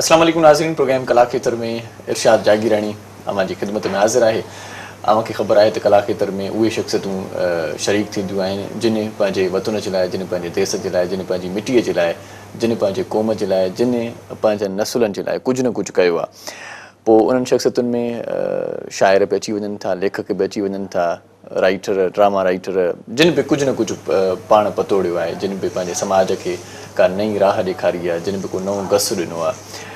अस्सलाम वालेकुम नाज़रीन, प्रोग्राम कला खेतर में इरशाद जागीरानी अमा जी खिदमत में हाज़िर है। अमा की ख़बर आहे तो कला खेतर में उहे शख्सियतूं शरीक थींदियूं आहिनि जिन पंहिंजे वतन जे लाइ, जिन पंहिंजे देश जे लाइ, जिन पंहिंजी मिटीअ जे लाइ, जिन पंहिंजे क़ौम जे लाइ, जिन पंहिंजे नसुलनि जे लाइ कुझु न कुझु कयो आहे। पोइ उन्हनि शख्सियतुनि में शाइर बि अची वञनि था, लेखक बि अची वञनि था, राइटर, ड्रामा राइटर, जिन बि कुझु न कुझु पाण पतोड़ियो आहे, जिन बि पंहिंजे समाज खे का नई राह ॾेखारी आहे, जिन बि को नओं घसु ॾिनो आहे,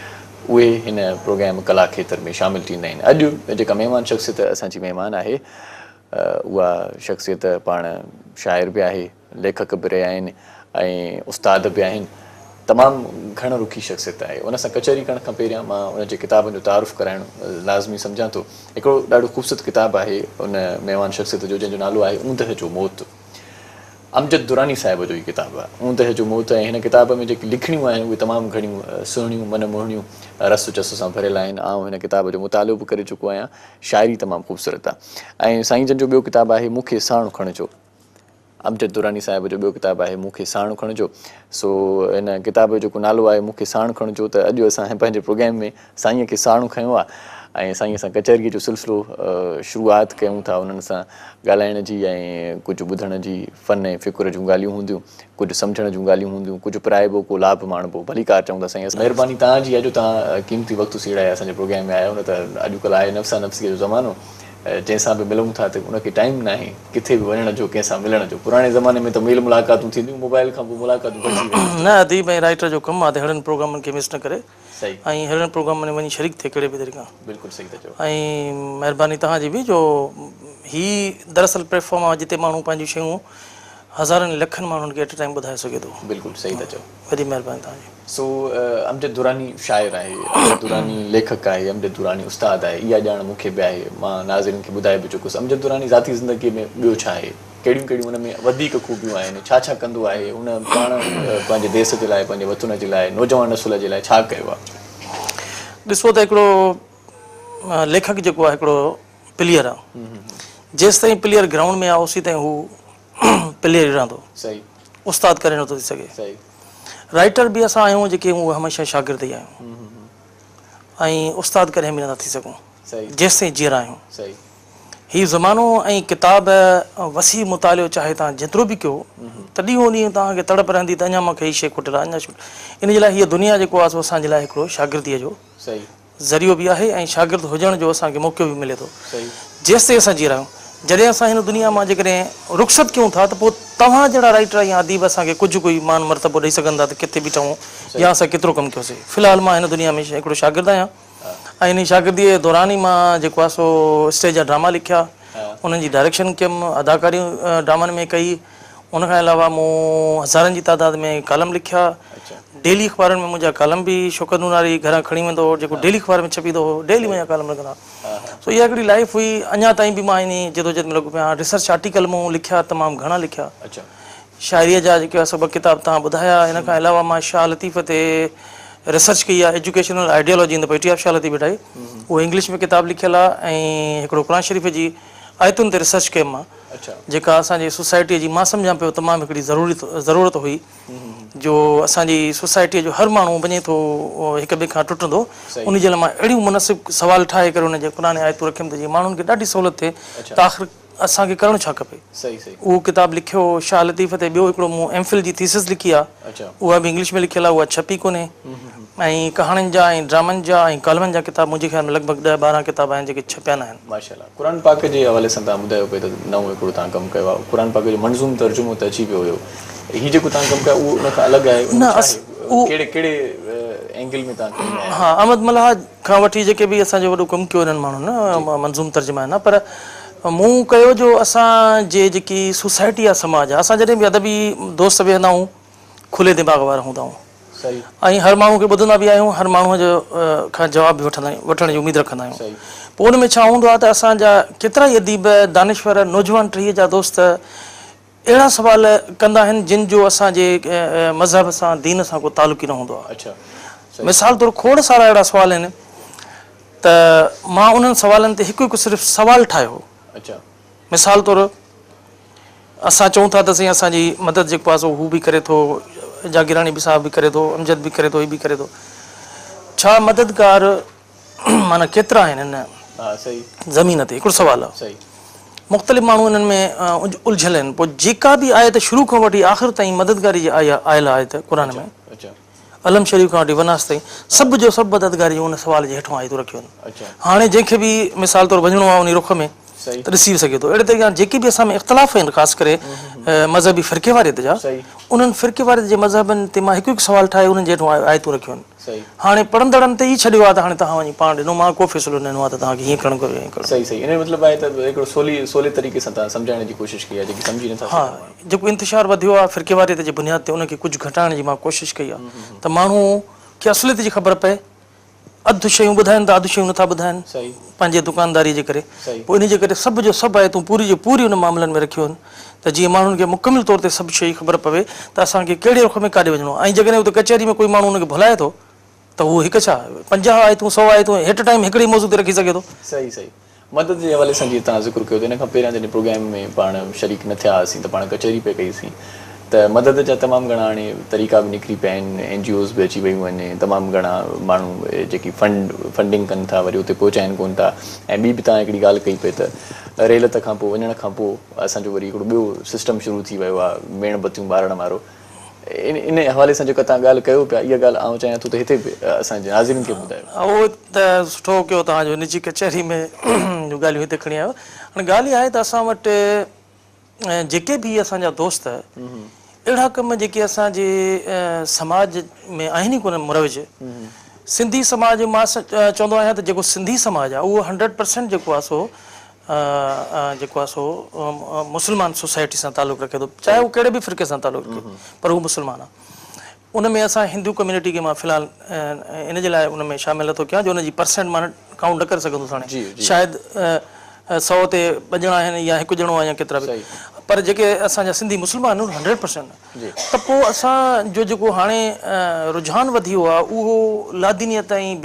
उहे हिन प्रोग्राम कला खेतर में शामिलु थींदा आहिनि। अॼु जेका महिमान शख़्सियत असांजी महिमान आहे, उहा शख़्सियत पाण शाइर बि आहे, लेखक बि रहिया आहिनि ऐं उस्ताद बि आहिनि। तमामु घण रुखी शख़्सियत आहे। उन सां कचहरी करण खां पहिरियां मां उनजे किताबनि जो तारुफ़ कराइणु लाज़मी सम्झां थो। हिकिड़ो ॾाढो ख़ूबसूरत किताबु आहे उन महिमान शख़्सियत जो, जंहिंजो नालो आहे ऊंदहि जो मौत। अमजद दुरानी साहिब जो ई किताबु आहे ऊंदहि जो मौत। ऐं हिन किताब में जेकी लिखणियूं आहिनि उहे तमामु घणियूं सुहिणियूं, मन मोहणियूं, रस चस सां भरियल आहिनि। ऐं हिन किताब जो मुतालो बि करे चुको आहियां। शाइरी तमामु ख़ूबसूरत आहे। ऐं साईं जन जो ॿियो किताबु आहे मूंखे साणु खणिजो। अमजद दुरानी साहिब जो ॿियो किताबु आहे मूंखे साणु खणिजो। सो हिन किताब जो जेको नालो आहे मूंखे साणु खणिजो, त अॼु असां पंहिंजे प्रोग्राम में साईंअ खे साणु खयो आहे ऐं साईंअ सां कचहरीअ जो सिलसिलो शुरूआति कयूं था। उन्हनि सां ॻाल्हाइण जी ऐं कुझु ॿुधण जी, फ़न ऐं फ़िकुर जूं ॻाल्हियूं हूंदियूं, कुझु सम्झण जूं ॻाल्हियूं हूंदियूं, कुझु पिराइबो, को लाभ माणबो, भली कार चवंदा साईं। महिरबानी तव्हांजी, अॼु तव्हां क़ीमती वक़्तु सीड़ाए असांजे प्रोग्राम में आया आहियो। न त अॼुकल्ह आहे नफ़्सा नफ़्सीअ जो ज़मानो, जंहिंसां बि मिलूं था त उनखे टाइम न आहे किथे बि वञण जो, कंहिंसां मिलण जो। पुराणे ज़माने में त मेल मुलाक़ातूं थींदियूं, मोबाइल खां पोइ मुलाक़ातूं घटिजी वेंदियूं। न अदीब ऐं राइटर जो कमु आहे त अहिड़नि प्रोग्रामनि खे मिस न करे सही ऐं अहिड़नि प्रोग्रामनि में वञी शरीक थिए कहिड़े बि तरीक़े खां। बिल्कुलु सही था चओ। ऐं महिरबानी तव्हांजी बि जो हीउ दरअसल प्लेटफॉर्म आहे जिते माण्हू पंहिंजूं शयूं हज़ारनि लखनि माण्हुनि खे एट ए टाइम ॿुधाए सघे थो। बिल्कुलु सही था चओ। वॾी महिरबानी तव्हांजी। सो अमजद दुरानी शाइर आहे, अमजद दुरानी लेखक आहे, अमजद दुरानी उस्ताद आहे। इहा ॼाण मूंखे बि आहे, मां नाज़रीन खे ॿुधाए बि चुकुसि। अमजद दुरानी ज़ाती ज़िंदगीअ में ॿियो छा आहे, कहिड़ियूं कहिड़ियूं हुन में वधीक ख़ूबियूं आहिनि, छा छा कंदो आहे, उन पाण पंहिंजे देश जे लाइ, पंहिंजे वतन जे लाइ, नौजवान नसुल जे लाइ छा कयो आहे। ॾिसो त हिकिड़ो लेखक जेको आहे हिकिड़ो प्लेयर आहे। जेसि ताईं प्लेयर ग्राउंड में आहे ओसी ताईं हू प्लेयर रहंदो। सही। उस्ताद करे नथो थी सघे। सही। राइटर राइटर बि असां आहियूं जेके हूअ हमेशह शागिर्द ई आहियूं ऐं उस्ताद करे बि नथा थी सघूं जेसि ताईं जीअरा आहियूं। सही। हीउ ज़मानो ऐं किताब वसी मुतालियो चाहे तव्हां जेतिरो बि कयो, तॾहिं उहो ॾींहुं तव्हांखे तड़प रहंदी त अञा मूंखे हीअ शइ खुटल आहे, अञा इन जे लाइ हीअ दुनिया जेको आहे सो असांजे लाइ हिकिड़ो शागिर्दीअ जो ज़रियो बि आहे ऐं शागिर्द हुजण जो असांखे मौक़ो बि मिले थो। जेसि ताईं असां जी रहियूं, जॾहिं असां हिन दुनिया मां जेकॾहिं रुख़सत कयूं था त पोइ तव्हां जहिड़ा राइटर या अदीब असांखे कुझु कोई मान मर्तबो ॾेई सघंदा त किथे बीठूं या असां केतिरो कमु कयोसीं। फ़िलहालु मां हिन दुनिया में हिकिड़ो शागिर्दु आहियां ऐं इन शागिर्दीअ जे दौरान ई मां जेको आहे सो स्टेज जा ड्रामा लिखिया, उन्हनि जी डायरेक्शन कयमि, अदाकारियूं ड्रामनि में कई। उनखां अलावा मूं हज़ारनि जी तादाद में कालम लिखिया। डेली अख़बारनि में मुंहिंजा कालम बि शौक़त नूनारी घरां खणी वेंदो हो, जेको डेली अख़बार में छपींदो हो, डेली मुंहिंजा कालम लॻंदा। सो इहा हिकिड़ी लाइफ हुई। अञा ताईं बि मां इन जदोजहद में लॻो पियो आहियां। रिसर्च आर्टिकल मूं लिखिया, तमामु घणा लिखिया। शाइरीअ जा जेके आहे सभु किताब तव्हां ॿुधाया। इन खां अलावा मां शाह लतीफ़ ते रिसर्च कई आहे, educational ideology in the poetry of Shah Latif Bhitai, उहो इंग्लिश में किताबु लिखियलु आहे। ऐं हिकिड़ो क़ुरान शरीफ़ जी आयतुनि ते रिसर्च कयमि मां, जेका असांजी सोसाइटीअ जी मां सम्झां पियो तमामु हिकिड़ी ज़रूरत हुई, जो असांजी सोसाइटीअ जो हर माण्हू वञे थो हिक ॿिए खां टुटंदो, उन जे लाइ मां अहिड़ियूं मुनासिब सवाल ठाहे करे उनजे क़ुरान आयतूं रखियमि त जीअं माण्हुनि खे ॾाढी सहूलियत थिए त आख़िर असांखे करणु छा खपे। उहो किताबु लिखियो। शाह लतीफ़ ते ॿियो हिकिड़ो मूं एम फिल जी थीसिस लिखी आहे, उहा बि इंग्लिश में लिखियलु आहे, उहा छपी कोन्हे। ऐं कहाणियुनि जा ऐं ड्रामनि जा ऐं कालमनि जा किताब मुंहिंजे ख़्याल में लॻभॻि 10-12 किताब आहिनि जेके छपिया न आहिनि। माशाल्लाह। क़ुरान पाक जे हवाले सां तव्हां ॿुधायो पिए त नओं हिकिड़ो तव्हां कमु कयो आहे। क़ुरान पाक जो मंज़ूम तर्जुमो त अची पियो हुयो। हीउ जेको तव्हां कमु कयो उहो उन खां अलॻि आहे? न, कहिड़े कहिड़े एंगल में तव्हां कयो आहे? हा, अहमद मल्हा खां वठी जेके बि असांजो वॾो कमु कयो हिननि माण्हुनि न मंज़ूम तर्जुमा आहिनि, पर मूं कयो जो असांजे जेकी सोसाइटी आहे, समाज आहे, असां जॾहिं बि अदबी दोस्त वेहंदा आहियूं खुले दिमाग़ वारा हूंदा आहियूं ऐं हर माण्हू खे ॿुधंदा बि आहियूं, हर माण्हूअ जो खां जवाब बि वठण जी उमेदु रखंदा आहियूं। पोइ उन में छा हूंदो आहे त असांजा केतिरा ई अदीब, दानिश्वर, नौजवान टहीअ जा दोस्त अहिड़ा सवाल कंदा आहिनि जिन जो असांजे मज़हब सां, दीन सां को तालुक़ ई न हूंदो आहे। मिसाल तौरु खोड़ सारा अहिड़ा सुवाल आहिनि त मां उन्हनि सवालनि ते हिकु हिकु सिर्फ़ु सवाल ठाहियो। मिसाल तौरु असां चऊं था त साईं असांजी मदद जेको आहे सो हू बि करे थो, जागीरानी बि साहब बि करे थो, अमजद बि करे थो, ही बि करे थो। छा मददगार माना केतिरा आहिनि हिन हा सही ज़मीन ते, हिकिड़ो सुवालु आहे। सही मुख़्तलिफ़ माण्हू हिननि में उलझियल आहिनि। पोइ जेका बि आयत शुरू खां वठी आख़िर ताईं मददगारी जी आयल आहे त क़ुर में अच्छा अलम शरीफ़ खां वठी वनास ताईं सभु जो सभु मददगारी उन सुवाल जे हेठां आयतूं रखियूं आहिनि। अच्छा हाणे जंहिंखे बि मिसाल तौरु वञिणो आहे उन रुख में सही त ॾिसी सघे थो। अहिड़े तरीक़े सां जेके बि असां में इख़्तिलाफ़ आहिनि ख़ासि करे मज़हबी फ़िरके वारे ते जा, सही उन्हनि फ़िरके वारे जे मज़हबनि ते मां हिकु हिकु सुवालु ठाहे उन्हनि जे हेठां आयतूं रखियूं आहिनि। सही हाणे पढ़ंदड़नि ते ई छॾियो आहे त हाणे तव्हां वञी पाण ॾिनो, मां को फ़ैसिलो ॾिनो आहे त तव्हांखे हीअं करणु घुरिजे, हीअं करणु। सही सही इन जो मतिलबु आहे त हिकिड़ो सवले तरीक़े सां तव्हां सम्झाइण जी कोशिशि कई आहे जेकी सम्झी नथा हा, जेको इंतिशार वधियो आहे फ़िरके वारे ते जे बुनियाद ते उनखे कुझु घटाइण जी मां कोशिशि कई आहे त माण्हू खे असुलियत जी ख़बर पए। अधु शयूं ॿुधाइनि था, अधु शयूं नथा ॿुधाइनि सही पंहिंजे दुकानदारी जे करे। सही पोइ इन जे करे सभु जो सभु आयतूं पूरी जो पूरी उन मामलनि में रखियूं आहिनि त जीअं माण्हुनि खे मुकमिल तौर ते सभु शइ ख़बर पवे त असांखे कहिड़े रुख में काॾे वञिणो आहे। ऐं जेकॾहिं उते कचहरी में कोई माण्हू उनखे भुलाए थो त उहो हिकु छा 50 आयतूं 100 आयतूं हिट टाइम हिकिड़ी मौज़ू ते रखी सघे थो। सही सही मदद जे हवाले सां जीअं तव्हां ज़िक्र कयो त हिन खां पहिरियां जॾहिं प्रोग्राम में पाण शरीक न थिया हुआसीं त पाण कचहरी पे कईसीं त मदद जा तमामु घणा हाणे तरीक़ा बि निकिरी पिया आहिनि, NGOs बि अची वियूं आहिनि, तमामु घणा माण्हू जेकी फंडिंग कनि था वरी उते पहुचाइनि कोन था। ऐं ॿी बि तव्हां हिकिड़ी ॻाल्हि कई पई त रेलत खां पोइ वञण खां पोइ असांजो वरी हिकिड़ो ॿियो सिस्टम शुरू थी वियो आहे मेणबतियूं ॿारण वारो। इन हवाले सां जेका तव्हां ॻाल्हि कयो पिया इहा ॻाल्हि आउं चाहियां थो त हिते बि असांजे नाज़रीन खे ॿुधायो। उहो त सुठो कयो तव्हांजो निजी कचहरी में जो ॻाल्हियूं हिते खणी आयो। हाणे ॻाल्हि इहा आहे त असां वटि जेके बि असांजा दोस्त अहिड़ा कम जेके असांजे समाज में आहिनि ई कोन मुरविज, सिंधी समाज मां चवंदो आहियां त जेको सिंधी समाज आहे उहो 100% जेको आहे सो मुस्लमान सोसाइटी सां तालुक़ु रखे थो, चाहे उहो कहिड़े बि फ़िरके सां तालुक़ु रखे, पर उहो मुस्लमान आहे। उन में असां हिंदू कम्यूनिटी खे मां फ़िलहालु इन जे लाइ उन में शामिलु नथो कयां जो उनजी परसेंट मां काउंट न करे सघंदुसि। हाणे शायदि 100 ते 2 ॼणा आहिनि या 1 ॼणो आहे या केतिरा बि, पर जेके असांजा सिंधी मुस्लमान आहिनि 100% त पोइ असांजो जेको हाणे रुझान वधी वियो आहे उहो लादीनियत ऐं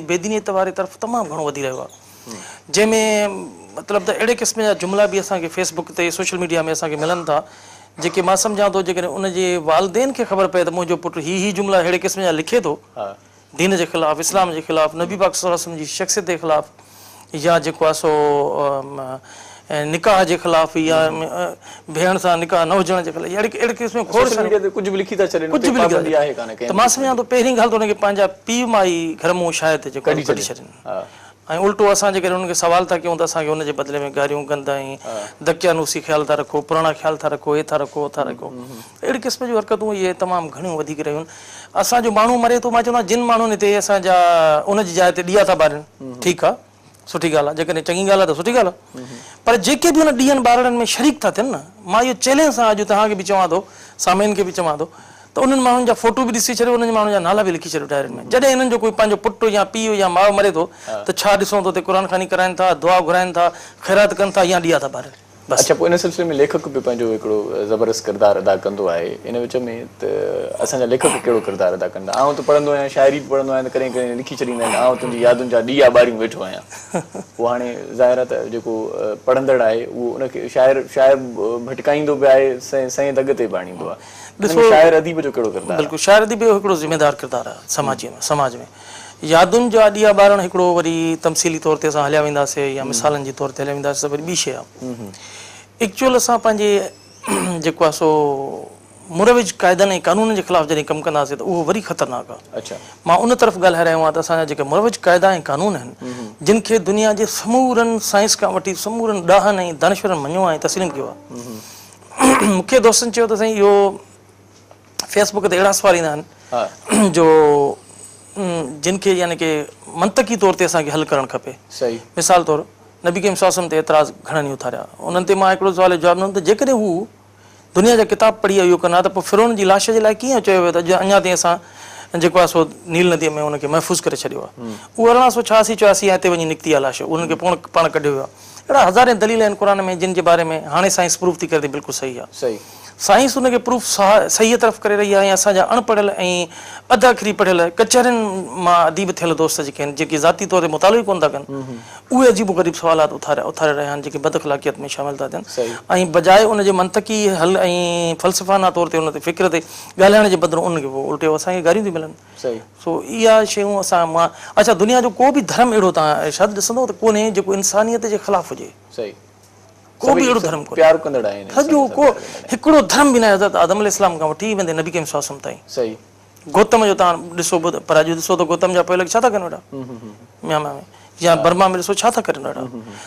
बेदीनियत वारे तरफ़ तमामु घणो वधी रहियो आहे, जंहिंमें मतिलबु त अहिड़े क़िस्म जा जुमिला बि असांखे फेसबुक ते सोशल मीडिया में असांखे मिलनि था जेके मां सम्झां थो जेकॾहिं उनजे वालिदेन खे ख़बर पए त मुंहिंजो पुटु ही जुमिला अहिड़े क़िस्म जा लिखे थो दीन जे ख़िलाफ़ु, इस्लाम जे ख़िलाफ़ु, नबी पाक सल्लल्लाहु अलैहि वसल्लम जी शख़्सियत जे ख़िलाफ़ु, या जेको आहे सो निकाह जे ख़िलाफ़ु, या भेण सां निकाह न हुजण जे ख़िलाफ़ु, अहिड़े क़िस्म कुझु बि लिखी था छॾनि, कुझु बि लिखी त मां सम्झां थो पहिरीं ॻाल्हि त हुनखे पंहिंजा पीउ माई घर मूं शायदि जेको कढी छॾनि, ऐं उल्टो असां जेकॾहिं हुनखे सवाल था कयूं त असांखे हुनजे बदिले में गारियूं कंदा आहिनि, दकियानूसी ख़्यालु था रखो, पुराणा ख़्याल था रखो, हे था रखो, हो था रखो। अहिड़े क़िस्म जूं हरकतूं इहे तमामु घणियूं वधीक रहियूं आहिनि। असांजो माण्हू मरे थो, मां चवंदो आहियां जिन माण्हुनि ते असांजा उनजी जाइ ते ॾीआ था ॿारनि, ठीकु आहे, सुठी ॻाल्हि आहे, जेकॾहिं चङी ॻाल्हि आहे त सुठी ॻाल्हि आहे, पर जेके बि हुन ॾींहनि ॿारनि में शरीक था थियनि न, मां इहो चैलेंज सां अॼु तव्हांखे बि चवां थो, सामिन खे बि चवां थो त उन्हनि माण्हुनि जा फ़ोटो बि ॾिसी छॾियो, उन्हनि माण्हुनि जा नाला बि लिखी छॾियो डायरियुनि में। जॾहिं हिननि जो कोई पंहिंजो पुटु या पीउ या माउ मरे थो त छा ॾिसूं थो त क़ुर ख़ानी कराइनि था, दुआ घुराइनि था, ख़ैरात कनि था, या ॾीआ था ॿारनि। अच्छा, पोइ इन सिलसिले में लेखक बि पंहिंजो हिकिड़ो ज़बरदस्त किरदारु अदा कंदो आहे इन विच में, त असांजा लेखक कहिड़ो किरदारु अदा कंदा? आउं त पढ़ंदो आहियां, शाइरी बि पढ़ंदो आहियां त कॾहिं कॾहिं लिखी छॾींदा आहिनि, आउं तुंहिंजी यादुनि जा ॾीआ ॿारियूं वेठो आहियां। पोइ हाणे ज़ाहिर आहे त जेको पढ़ंदड़ आहे उहो उनखे शाइर भटकाईंदो बि आहे, सही दग ते बि आणींदो आहे। शाइर अदीब जो कहिड़ो किरदारु? बिल्कुलु, शाइर अदीब जो हिकिड़ो ज़िम्मेदारु किरदारु आहे समाज में। यादुनि जा ॾीआ ॿारण हिकिड़ो वरी तमसीली तौर ते असां हलिया वेंदासीं या मिसालनि जे तौर ते हलिया वेंदासीं, वरी ॿी शइ आहे। एक्चुअल असां पंहिंजे जेको आहे सो मुरविज क़ाइदनि ऐं कानूननि जे ख़िलाफ़ु जॾहिं कमु कंदासीं त उहो वरी ख़तरनाक आहे। अच्छा, मां उन तरफ़ ॻाल्हाए रहियो आहियां त असांजा जेके मुरविज क़ाइदा ऐं कानून आहिनि जिन खे दुनिया जे समूरनि साइंस खां वठी समूरनि ॾाहनि ऐं दानिशवरनि मञियो आहे, तस्लीम कयो आहे। मूंखे दोस्तनि चयो त साईं इहो फेसबुक ते अहिड़ा सवाल ईंदा आहिनि जो जिन खे यानी की मंतकी तौर ते असांखे हल करणु खपे। सही, मिसाल तौरु नबी करीम सल्लल्लाहु अलैहि वसल्लम ते एतिराज़ घणनि ई उथारिया, उन्हनि ते मां हिकिड़ो सुवाल जो जवाबु ॾिनो त जेकॾहिं हू दुनिया जा किताब पढ़ी इहो कंदा त पोइ फिरौन जी लाश जे लाइ कीअं चयो वियो त अञा ताईं असां जेको आहे सो नील नदीअ में हुनखे महफ़ूज़ करे छॾियो आहे? उहो 1886-84 हिते वञी निकिती आहे लाश, उन्हनि खे पाण कढियो वियो आहे। अहिड़ा हज़ारे दलील आहिनि क़ुर में जिन जे बारे में हाणे साइंस प्रूफ थी करे थी बिल्कुलु सही आहे। सही, साइंस उनखे प्रूफ सही तरफ़ करे रही आहे ऐं असांजा अणपढ़ियल ऐं अध अखरी पढ़ियल कचहरियुनि मां अदीब थियल दोस्त जेके आहिनि जेके ज़ाती तौर ते मुतालो ई कोन था कनि उहे अजीबो ग़रीब सवालात उथारे रहिया आहिनि जेके बदअख़लाक़ियत में शामिल था थियनि ऐं बजाए उनजे मंतकी हल ऐं फ़लसफ़ाना तौर ते उन ते फ़िक्र ते ॻाल्हाइण जे बदिरां उनखे पोइ उल्टे असांखे गारियूं थियूं मिलनि सो इहा शयूं असां मां अच्छा दुनिया जो को बि धर्म अहिड़ो तव्हां इरशाद ॾिसंदो त कोन्हे जेको इंसानियत जे ख़िलाफ़ हुजे को बि अहिड़ो धर्म कोन्हे सॼो को हिकिड़ो धर्म बि न आहे हज़रत आदम अलैहिस्सलाम खां वठी वेंदे नबी करीम सल्लल्लाहु अलैहि वसल्लम ताईं गौतम जो तव्हां ॾिसो पर अॼु ॾिसो त गौतम जा पहले छा था कनि वेठा म्यांमा में या बर्मा में ॾिसो छा था कनि वेठा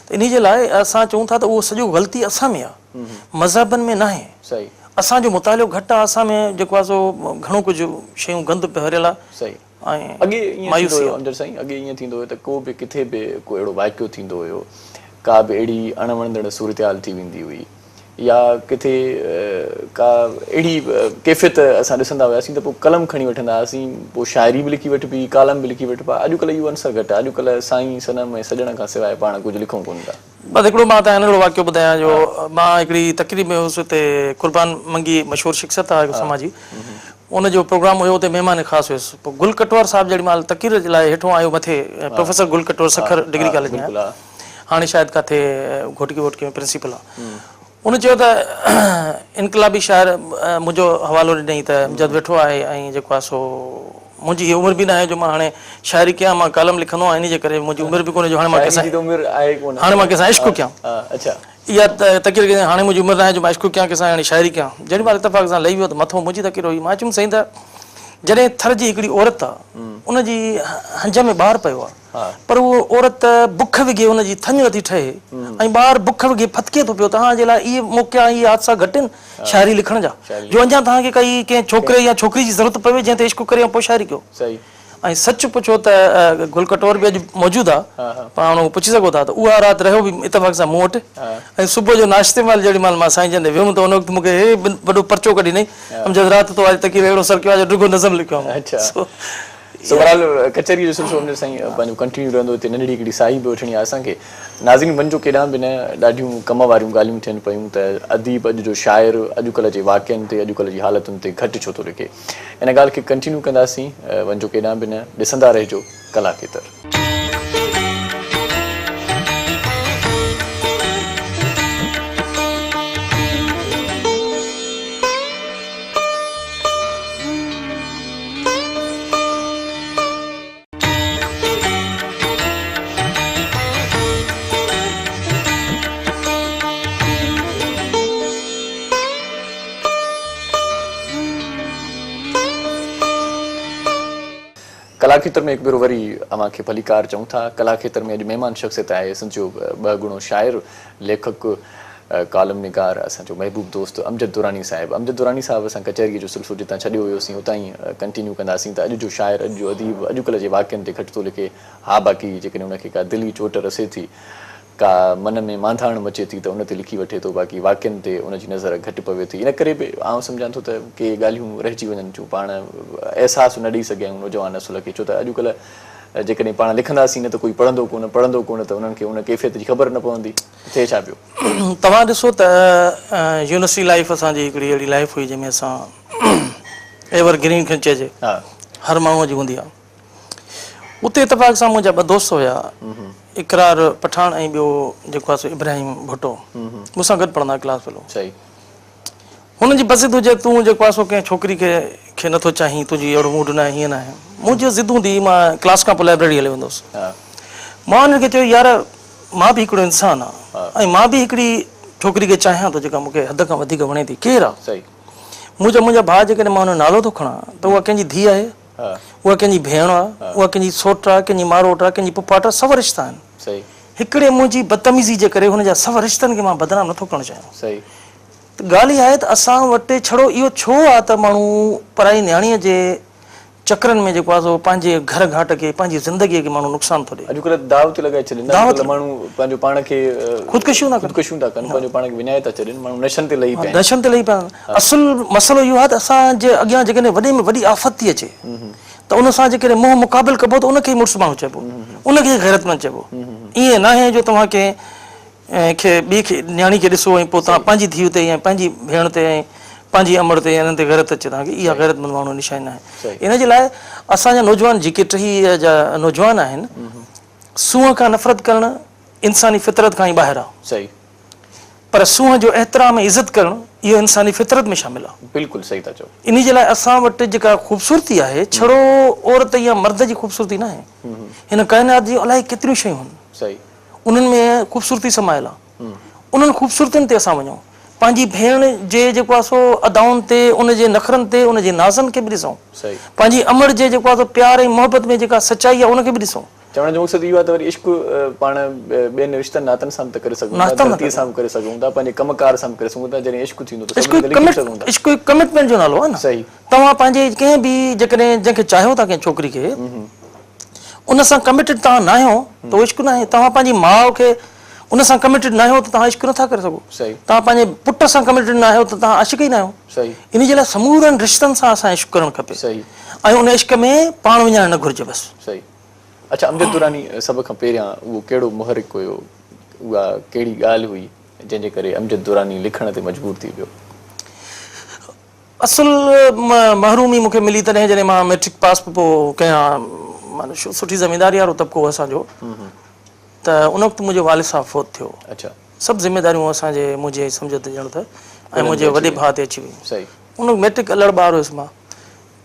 त इन जे लाइ असां चऊं था त उहो सॼो ग़लती असां में आहे मज़हबनि में न आहे असांजो मुतालियो घटि आहे असां में जेको आहे सो घणो कुझु शयूं गंद भरियल आहे ऐं अॻे ईअं थींदो हुयो त को बि किथे बि को अहिड़ो वाक़ियो थींदो हुयो का बि अहिड़ी अणवणंदड़ सूरत थी वेंदी हुई या किथे का अहिड़ी कैफ़ियत असां ॾिसंदा हुआसीं त पोइ कलम खणी वठंदा हुआसीं पोइ शाइरी बि लिखी वठिबी कालम बि लिखी वठिबा अॼुकल्ह इहो अंसर घटि आहे अॼुकल्ह साईं सनम ऐं सॼण खां सवाइ पाण कुझु लिखूं कोन था बसि हिकिड़ो मां तव्हां अहिड़ो वाक़ियो ॿुधायां जो मां हिकिड़ी तक़रीब में हुयुसि हुते क़ुर्बान मंगी मशहूरु शिक्षक आहे हिकु समाजी उनजो प्रोग्राम हुयो हुते महिमान ख़ासि हुयुसि पोइ गुल कटवर साहिबु जेॾी महिल तक़रीर जे लाइ हेठो आयो मथे प्रोफेसर गुल कटवर सखर डिग्री कॉलेज में हाणे शायदि किथे घोटकी वोटकी में प्रिंसिपल आहे उन चयो त इनकलाबी शाइर मुंहिंजो हवालो ॾिनई त जद वेठो आहे ऐं जेको आहे सो मुंहिंजी हीअ उमिरि बि न आहे जो मां हाणे शाइरी कयां मां कलम लिखंदो आहियां इन जे करे मुंहिंजी उमिरि बि कोन्हे जो हाणे मां कंहिंसां इश्क़ कयां इहा तक़रीर कयां हाणे मुंहिंजी उमिरि न आहे जो मां इश्क़ कयां कंहिंसां हाणे शाइरी कयां जेॾी महिल इतफ़ाक़ सां लही वियो त मथो मुंहिंजी तक़रीर हुई मां चयुमि साईं त जॾहिं थर जी हिकिड़ी औरत आहे उनजी हंज में ॿारु पियो आहे पर उहो औरत बुख विघे उनजी थञ नथी ठहे ऐं ॿारु बुख विघे फतके थो पियो तव्हांजे लाइ इहे मौक़ा इहे हादसा घटि आहिनि शाइरी लिखण जा जो अञा तव्हांखे काई कंहिं छोकिरे या छोकिरी जी ज़रूरत पवे जंहिं ते इश्क़ करे पोइ शाइरी कयो ऐं सच पुछो त गुल कटोर बि अॼु मौजूदु आहे पाण उहो पुछी सघो था त उहा राति रहियो बि इतफ़ाक़ सां मूं वटि ऐं सुबुह जो नाश्ते महिल जेॾी महिल मां साईं जन ते वियुमि त उन वक़्तु मूंखे हे वॾो पर्चो कढी ॾिनई सम्झो राति तो आज तक़रीर अहिड़ो सर कयो आहे जो रुॻो नज़म लिखियो आहे बहरहाल कचहरी जो सिलसिलो साईं पंहिंजो कंटिन्यू रहंदो हिते नंढड़ी हिकिड़ी साई बि वठणी आहे असांखे नाज़रीन वञो केॾां बि न ॾाढियूं कम वारियूं ॻाल्हियूं थियनि पियूं त अदीब अॼु जो शाइर अॼुकल्ह जे वाक़िअनि ते अॼुकल्ह जी हालतुनि ते घटि छो थो लिखे इन ॻाल्हि खे कंटिन्यू कंदासीं वञो केॾां बि न ॾिसंदा रहिजो कला खेतर कला खेत्र में हिकु भेरो वरी अव्हांखे भलीकार चऊं था कला खेत्र में अॼु महिमान शख़्सियत आहे सम्झो ॿ गुणो शाइर लेखक कॉलम निगार असांजो महबूब दोस्त अमजद दुरानी साहिबु असां कचहरीअ जो सिलसिलो जितां छॾियो हुयोसीं उतां ई कंटिन्यू कंदासीं त अॼु जो शाइर अॼु जो अदीब अॼुकल्ह जे वाक़िअनि ते घटि थो लिखे हा बाक़ी जेकॾहिं उनखे का दिली चोट रसे थी का मन में मांधाण मचे थी त उन ते लिखी वठे थो बाक़ी वाक़िअनि ते उनजी नज़र घटि पवे थी इन करे बि आउं सम्झां थो त के ॻाल्हियूं रहिजी वञनि थियूं पाण अहसासु न ॾेई सघिया नौजवान नसुल खे छो त अॼुकल्ह जेकॾहिं पाण लिखंदासीं न त कोई पढ़ंदो कोन त उन्हनि खे उन कैफ़ियत जी ख़बर न पवंदी थिए छा पियो तव्हां ॾिसो त यूनिवर्सिटी लाइफ असांजी हिकिड़ी अहिड़ी लाइफ हुई जंहिंमें असां एवरग्रीन खे चइजे हर माण्हूअ जी हूंदी आहे उते इतफ़ाक़ सां मुंहिंजा ॿ दोस्त हुया इकरार पठान ऐं ॿियो जेको आहे सो इब्राहिम भुट्टो मूंसां गॾु पढ़ंदा क्लास फेलो हुननि जी बज़िद हुजे तूं जेको आहे सो कंहिं छोकिरी खे नथो चाहीं तुंहिंजी अहिड़ो मूड न आहे हीअं न आहे मुंहिंजी ज़िद हूंदी मां क्लास खां पोइ लाइब्रेरी हली वेंदुसि मां हुननि खे चयो यार मां बि हिकिड़ो इंसानु आहियां ऐं मां बि हिकिड़ी छोकिरी खे चाहियां थो जेका मूंखे हद खां वधीक वणे थी केरु आहे मुंहिंजा भाउ जेकॾहिं मां हुनजो नालो थो खणां त उहा कंहिंजी धीउ आहे उहा कंहिंजी भेण आहे उहा कंहिंजी सोट आहे कंहिंजी मारोट आहे कंहिंजी पुफाट आहे सभु रिश्ता आहिनि हिकिड़े मुंहिंजी बदतमीज़ी जे करे हुनजा सभु रिश्तनि खे मां बदनाम नथो करणु चाहियां त ॻाल्हि इहा आहे त असां वटि छड़ो इहो छो आहे त माण्हू पढ़ाई न्याणीअ जे चकरनि में जेको आहे सो पंहिंजे घर घाट खे पंहिंजी ज़िंदगीअ खे माण्हू नुक़सानु थो ॾिए अॼुकल्ह दावत लॻाए छॾनि माण्हू पंहिंजो पाण खे ख़ुदकुशियूं था कनि पंहिंजो पाण खे विञाए था छॾनि माण्हू नशनि ते लही पिया असुलु मसइलो इहो आहे त असांजे अॻियां जेकॾहिं वॾे में वॾी आफ़त थी अचे त उन सां जेकॾहिं मुंहुं मुक़ाबिल कबो त उनखे मुड़ुसु माण्हू चइबो उनखे गैरतमंद चइबो ईअं न आहे जो तव्हांखे ॿिए खे न्याणी खे ॾिसो ऐं पोइ तव्हां पंहिंजी धीउ ते ऐं पंहिंजी भेण ते ऐं पंहिंजी अमर ते इन्हनि ते गैरत अचे तव्हांखे इहा गैरतमंद माण्हू निशानी न आहे सही। इन जे लाइ असांजा नौजवान जेके टीह जा नौजवान आहिनि सूंहं खां नफ़रत करणु इंसानी फितरत खां ई ॿाहिरि आहे सही पर सूंहं जो एतिराम ऐं इज़त करणु इहो इंसानी फितरत में शामिल आहे बिल्कुलु सही था चओ इन जे लाइ असां वटि जेका ख़ूबसूरती आहे छड़ो औरत या मर्द जी ख़ूबसूरती न आहे हिन काइनात जी अलाए केतिरियूं शयूं आहिनि सही उन्हनि में ख़ूबसूरती समायल आहे उन्हनि ख़ूबसूरतियुनि ते असां वञूं पंहिंजी भेण जे जेको आहे सो अदाउनि ते उनजे नखरनि ते उनजे नाज़नि खे बि ॾिसूं सही पंहिंजी अमर जे जेको आहे सो प्यार ऐं मोहबत में जेका सचाई आहे उनखे बि ॾिसूं चवण जो मक़सदु इहो आहे त वरी इश्क पाण ॿियनि रिश्तनि नातनि सां बि करे सघूं था धरतीअ सां बि करे सघूं था पंहिंजे कमकार सां बि करे सघूं था जॾहिं इश्क थींदो त सभिनी खे लिखी सघूं था इश्क कमिटमेंट जो नालो आहे न सही तव्हां पंहिंजे कंहिं बि जेकॾहिं जंहिंखे चाहियो था कंहिं छोकिरी खे उन सां कमिटेड तव्हां न आहियो त उहो इश्क न आहे तव्हां पंहिंजी माउ खे उन सां कमिटेड न आहियो त तव्हां इश्क नथा करे सघो सही तव्हां पंहिंजे पुट सां कमिटेड न आहियो त तव्हां आशिक़ ई न आहियो सही इन जे लाइ समूरनि रिश्तनि सां असां इश्क करणु खपे सही ऐं उन इश्क में पाण विञाइणु न घुरिजे बसि सही अच्छा अमजद दुरानी सभ खां पहिरियां उहो कहिड़ो मुहरिक हुयो उहा कहिड़ी ॻाल्हि हुई जंहिंजे करे अमजद दुरानी लिखण ते मजबूर थी वियो असुल महरूमी मूंखे मिली तॾहिं जॾहिं मां मैट्रिक पास पोइ कयां माना सुठी ज़िमेदारी वारो तबिको असांजो त उन वक़्तु मुंहिंजो वालिद साहब फ़ौत थियो अच्छा सभु ज़िमेदारियूं असांजे मुंहिंजे सम्झ ते ॼण त ऐं मुंहिंजे वॾे भाउ ते अची वियूं सही उन मैट्रिक अलड़ ॿार हुयुसि मां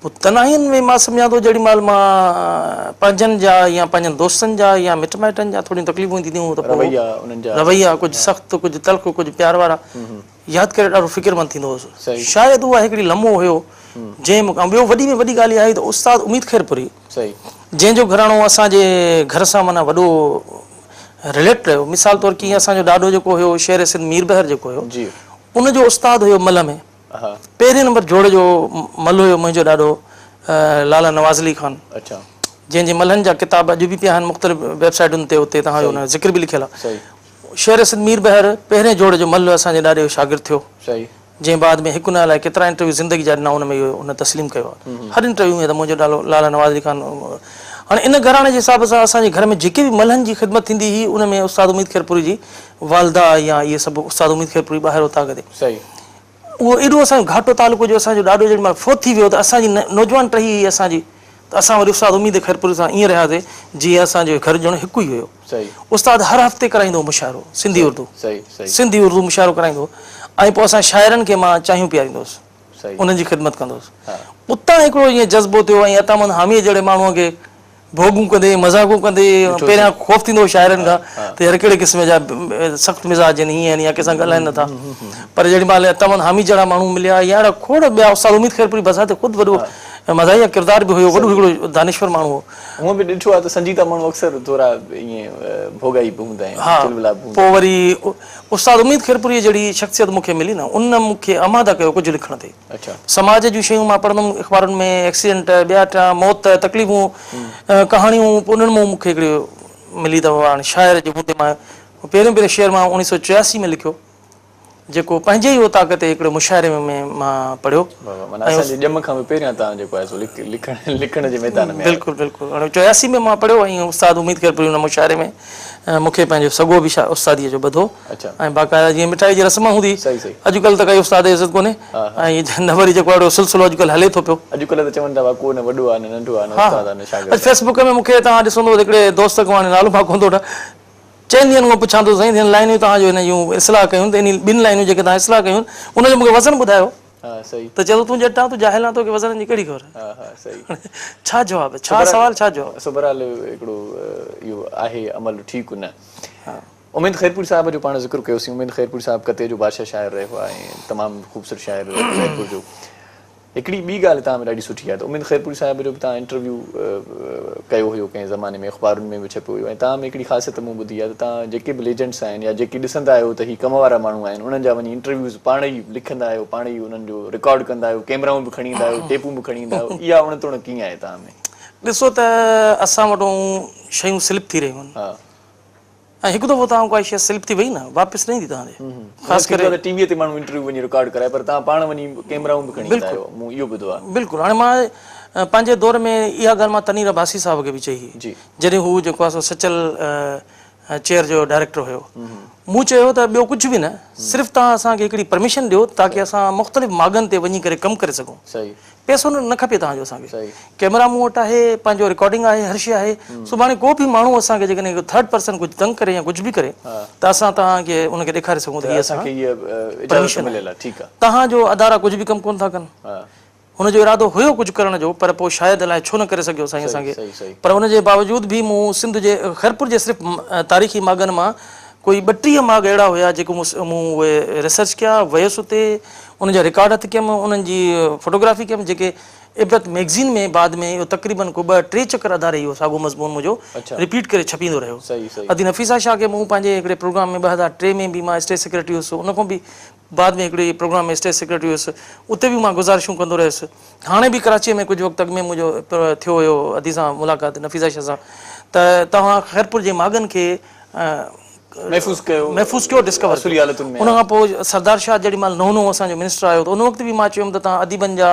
पोइ तनाइनि में मां सम्झां थो जेॾी महिल मां पंहिंजनि जा या पंहिंजनि दोस्तनि जा या मिट माइटनि जा थोरियूं तकलीफ़ूं थींदियूं त पोइ रवैया उन्हनि जा रवैया कुझु सख़्तु कुझु तल्ख़ कुझु प्यार वारा यादि करे ॾाढो फ़िक्रमंद थींदो हुउसि सही शायदि उहा हिकिड़ी लम्हो हुयो जंहिं मूंखां ॿियो वॾी में वॾी ॻाल्हि इहा आई त उस्ताद उमीद ख़ैरपुरी सही जंहिंजो घराणो असांजे घर सां माना वॾो रिलेट रहियो मिसाल तौरु कीअं असांजो ॾाॾो जेको हुयो शेर सिंध मीर बहर जेको हुयो जी उनजो उस्ताद हुयो मल में हा पहिरें नंबर जोड़ जो मल हुयो मुंहिंजो ॾाॾो लाला नवाज़ अली ख़ान अच्छा जंहिंजे मलनि जा किताब अॼु बि पिया आहिनि मुख़्तलिफ़ वेबसाइटुनि ते उते तव्हांजो हुन जो ज़िक्र बि लिखियलु आहे सही शेर सिंध मीर बहर पहिरें जोड़ जो मल असांजे ॾाॾे जो शागिर्दु थियो सही जंहिं बाद में हिकु न अलाए केतिरा इंटरव्यू ज़िंदगी जा ॾिना हुन में इहो हुन तस्लीम कयो आहे हर इंटरव्यू में त मुंहिंजो ॾाढो लाला नवाज़ अली ख़ान हाणे इन घराणे जे हिसाब सां असांजे घर में जेके बि मलहनि जी ख़िदमत थींदी हुई उन में उस्ताद उमीद ख़ैरपुरी जी वालदा या इहे सभु उस्ताद उमीद ख़ैरपुरी ॿाहिरि उतां ते सही उहो एॾो असांजो घाटो तालुको जो असांजो ॾाढो जेॾी महिल फ़ौत थी वियो त असांजी नौजवान टही हुई असांजी त असां वरी उस्ताद उमीद ख़ैरपुरी सां ईअं रहियासीं जीअं असांजो घर ॼण हिकु ई हुयो सही उस्ताद हर हफ़्ते कराईंदो हो मुशाइरो सिंधी उर्दू सही सही सिंधी उर्दू मुशाइरो कराईंदो ऐं पोइ असां शाइरनि खे मां चांहियूं पीआरींदो हुउसि सही उन्हनि जी ख़िदमत कंदो हुउसि हा उतां हिकिड़ो ईअं जज़्बो थियो ऐं अतामंद हामीअ जहिड़े माण्हूअ खे भोगूं कंदे मज़ाक़ूं कंदे पहिरियां ख़ौफ़ थींदो हो शाइरनि खां त यार कहिड़े क़िस्म जा सख़्तु मिज़ाज आहिनि हीअं आहिनि या कंहिंसां ॻाल्हाइनि नथा पर जेॾी महिल अतामंद हामी जहिड़ा माण्हू मिलिया या अहिड़ा खोड़ ॿिया उस्ताद उमीद ख़ैरपुरी बसाते ख़ुदि वॾो मज़ाहिया किरदार बि हुयो वॾो हिकिड़ो दानिश्वर माण्हू हो हूअं बि ॾिठो आहे त संजीदा माण्हू अक्सर थोरा ईअं भोगाई बि हूंदा हा आहिनि चुलबुला बि हूंदा पोइ वरी उस्ताद उमीद ख़ैरपुरी जहिड़ी शख़्सियत मूंखे मिली न उन मूंखे आमादा कयो कुझु लिखण ते आहिनि। अच्छा समाज जूं शयूं मां पढ़ंदुमि अख़बारुनि में एक्सीडेंट ॿिया टिया मौत तकलीफ़ूं कहाणियूं पोइ उन्हनि मां मूंखे हिकिड़ो मिली अथव हाणे शाइर जे हूंदे मां पहिरियों शेर मां 1984 में लिखियो जेको पंहिंजे ई ओताक़ ते हिकिड़े मुशाइरे में मां पढ़ियो माना असांजे ॼम खां बि पहिरियां तव्हां जेको आहे सो लिखण जे मैदान में बिल्कुलु बिल्कुलु हाणे 84 में मां पढ़ियो ऐं उस्ताद उमीद ख़ैरपुरी हुन मुशाइरे में मूंखे पंहिंजो सॻो बि उस्तादीअ जो ॿधो अच्छा ऐं बाक़ाइदा जीअं मिठाई जी रस्म हूंदी सही सही अॼुकल्ह त काई उस्ताद जी इज़त कोन्हे ऐं न वरी जेको अहिड़ो सिलसिलो अॼुकल्ह हले थो पियो अॼुकल्ह त चवनि था को न वॾो आहे न नंढो आहे न उस्ताद आहे न शागिर्द आहे। फेसबुक में मूंखे तव्हां ॾिसंदो हिकिड़े दोस्त खां हाणे नालो मां कोन थो वठां चइनि ॾींहंनि खां पुछां थो साईं हिन लाइनियूं तव्हांजो हिन जूं इस्लाह कयूं त इन ॿिनि लाइनियूं जेके तव्हां इस्लाह कयूं उनजो मूंखे वज़न ॿुधायो हा सही त चयो तूं जटा तूं जाहिल आहे तोखे वज़न जी कहिड़ी ख़बर हा हा सही छा जवाबु छा सवाल छा जवाबु सो बहरहाल हिकिड़ो इहो आहे अमल ठीकु न उमेद ख़ैरपुर साहिब जो पाण ज़िक्र कयोसीं उमेद ख़ैरपुर साहिब कते जो बादशाह शाइर रहियो आहे ऐं तमामु ख़ूबसूरत शाइर ख़ैरपुर जो हिकिड़ी ॿी ॻाल्हि तव्हां में ॾाढी सुठी आहे त उमेद ख़ैरपुर साहिब जो बि तव्हां इंटरव्यू कयो हुयो कंहिं ज़माने में अख़बारुनि में बि छपियो हुयो ऐं तव्हां में हिकिड़ी ख़ासियत मूं ॿुधी आहे त तव्हां जेके बि लेजेंड्स आहिनि या जेके ॾिसंदा आहियो त हीअ कम वारा माण्हू आहिनि उन्हनि जा वञी इंटरव्यूज़ पाण ई लिखंदा आहियो पाण ई उन्हनि जो रिकॉर्ड कंदा आहियो कैमराऊं बि खणी ईंदा आहियो टेपूं बि खणी ईंदा आहियो इहा उणतुण कीअं आहे तव्हां में ॾिसो त असां वटि शयूं स्लिप थी रहियूं आहिनि हा ऐं हिकु दफ़ो तव्हां काई शइ स्लिप थी वई न वापसि न ईंदी तव्हांजे ख़ासि करे टीवीअ ते माण्हू इंटरव्यू वञी रिकॉर्ड कराए पर तव्हां पाण वञी कैमराऊं बि खणी ईंदा आहियो मूं इहो ॿुधो आहे बिल्कुलु हाणे मां पंहिंजे दौर में इहा ॻाल्हि मां तनीर अब्बासी साहिब खे बि चई हुई जी जॾहिं हू जेको आहे सो सचल चेयर जो डायरेक्टर हुयो मूं चयो त ॿियो कुझु बि न सिर्फ़ु तव्हां असांखे हिकिड़ी परमिशन ॾियो ताकी असां मुख़्तलिफ़ मागनि ते वञी करे कमु करे सघूं सही पैसो न खपे तव्हांजो असांखे सही कैमरा मूं वटि आहे पंहिंजो रिकॉर्डिंग आहे हर शइ आहे सुभाणे को बि माण्हू असांखे जेकॾहिं थर्ड पर्सन कुझु तंग करे या कुझु बि करे त असां तव्हांखे उनखे ॾेखारे सघूं त हीअ असांखे इहा इजाज़त मिलियल आहे ठीकु आहे तव्हांजो अदारा कुझु बि कमु कोन था कनि हुनजो इरादो हुयो कुझु करण जो पर पोइ शायदि अलाए छो न करे सघियो साईं असांखे पर हुनजे बावजूद बि मूं सिंध जे ख़ैरपुर जे सिर्फ़ु तारीख़ी मागनि मां कोई 32 माग अहिड़ा हुया जेको मूं उहे रिसर्च कया वियुसि उते उनजा रिकॉर्ड हथ कयमि उन्हनि जी फोटोग्राफी कयमि जेके इबरत मैगज़ीन में बाद में इहो तक़रीबन को 2-3 चकर अधारे इहो साॻियो मज़मून मुंहिंजो रिपीट करे छपींदो रहियो अदी नफ़ीसा शाह खे मूं पंहिंजे हिकिड़े प्रोग्राम में 2003 में बि मां स्टेज सेक्रेटरी हुयुसि उन खां बि बाद में हिकिड़े प्रोग्राम में स्टेज सेक्रेटरी हुयुसि उते बि मां गुज़ारिशूं कंदो रहियुसि हाणे बि कराचीअ में कुझु वक़्तु अॻु में मुंहिंजो थियो हुयो अदी सां मुलाक़ात नफ़ीसा शाह सां त तव्हां ख़ैरपुर जे मागनि खे महफ़ूज़ कयो डिस्कवर उन खां पोइ सरदार शाह जेॾी महिल नओं असांजो मिनिस्टर आयो त उन वक़्तु बि मां चयुमि त तव्हां अदीबनि जा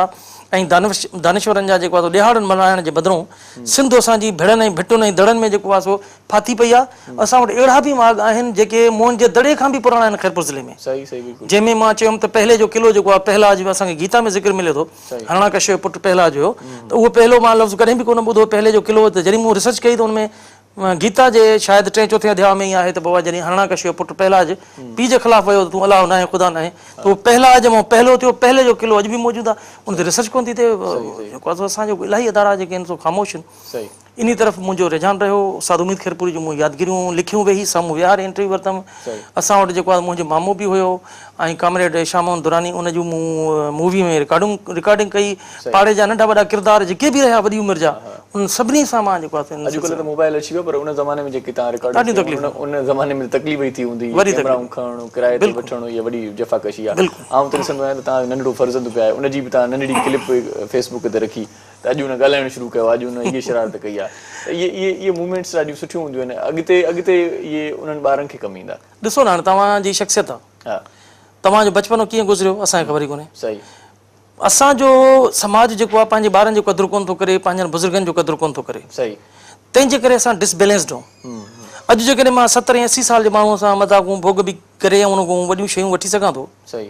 ऐं दानिश्वरनि जा जेको आहे सो ॾिहाड़नि मल्हाइण जे बदिरां सिंध असांजी भिड़नि ऐं भिटुनि ऐं दड़नि में जेको आहे सो फाथी पई आहे असां वटि अहिड़ा बि माग आहिनि जेके मोहन जे दड़े खां बि पुराणा आहिनि ख़ैरपुर ज़िले में जंहिंमें मां चयुमि त पहले जो क़िलो जेको आहे पहलाज असांखे गीता में ज़िक्र मिले थो हरणा कश्यप जो पुटु पहलाज हुयो त उहो पहिलो मां लफ़्ज़ कॾहिं बि कोन ॿुधो पहले जो क़िलो त जॾहिं मूं रिसर्च कई त उनमें गीता जे शायदि 3-4 अध्याय में ई आहे त बाबा जॾहिं हरणा कश्यप पुटु पहलाज पीउ जे ख़िलाफ़ु वियो तूं अलाह न आहे ख़ुदा न आहे त उहो पहलाज मां पहिलो थियो पहले जो क़िलो अॼु बि मौजूदु आहे उन ते रिसर्च कोन थी थिए जेको आहे असांजो इलाही अदारा जेके आहिनि सो ख़ामोश आहिनि इन तरफ़ मुंहिंजो रुझान रहियो उस्ताद उमीद ख़ैरपुरी जो मूं यादगिरियूं लिखियूं वेही साम्हूं विहार इंटरव्यू वरितमि असां वटि जेको आहे मुंहिंजो मामो बि हुयो ऐं कामरेड शामोन दुरानी उन जूं मूं मूवी में रिकॉर्डिंग कई पाड़े जा नंढा वॾा किरदार जेके बि रहिया वॾी उमिरि जा उन सभिनी सां मां जेको आहे अॼुकल्ह त मोबाइल अची वियो पर उन ज़माने में जेके तव्हां रिकॉर्ड उन ज़माने में तकलीफ़ ई थी हूंदी कैमराऊं खणणो किराए ते वठणो इहा वॾी जफ़ाकशी आहे आउं त ॾिसंदो आहियां त तव्हां नंढड़ो फर्ज़ंद पिया आहे उनजी बि तव्हां नंढड़ी क्लिप फेसबुक ते रखी त अॼु हुन ॻाल्हाइणु शुरू कयो अॼु हुन इहा शरारत कई आहे इहे मूवमेंट्स ॾाढियूं सुठियूं हूंदियूं आहिनि अॻिते इहे उन्हनि ॿारनि खे कमु ईंदा ॾिसो न हाणे तव्हांजी शख़्सियत आहे तव्हांजो बचपनो कीअं गुज़रियो असांखे ख़बर ई कोन्हे सही असांजो समाज जेको आहे पंहिंजे ॿारनि जो क़दुरु कोन थो करे पंहिंजनि बुज़ुर्गनि जो क़दुरु कोन थो करे सही तंहिंजे करे असां डिसबैलेंस्ड आहियूं अॼु जेकॾहिं मां 70-80 साल जे माण्हूअ सां मज़ाक़ूं भोग बि करे उन खां वॾियूं शयूं वठी सघां थो सही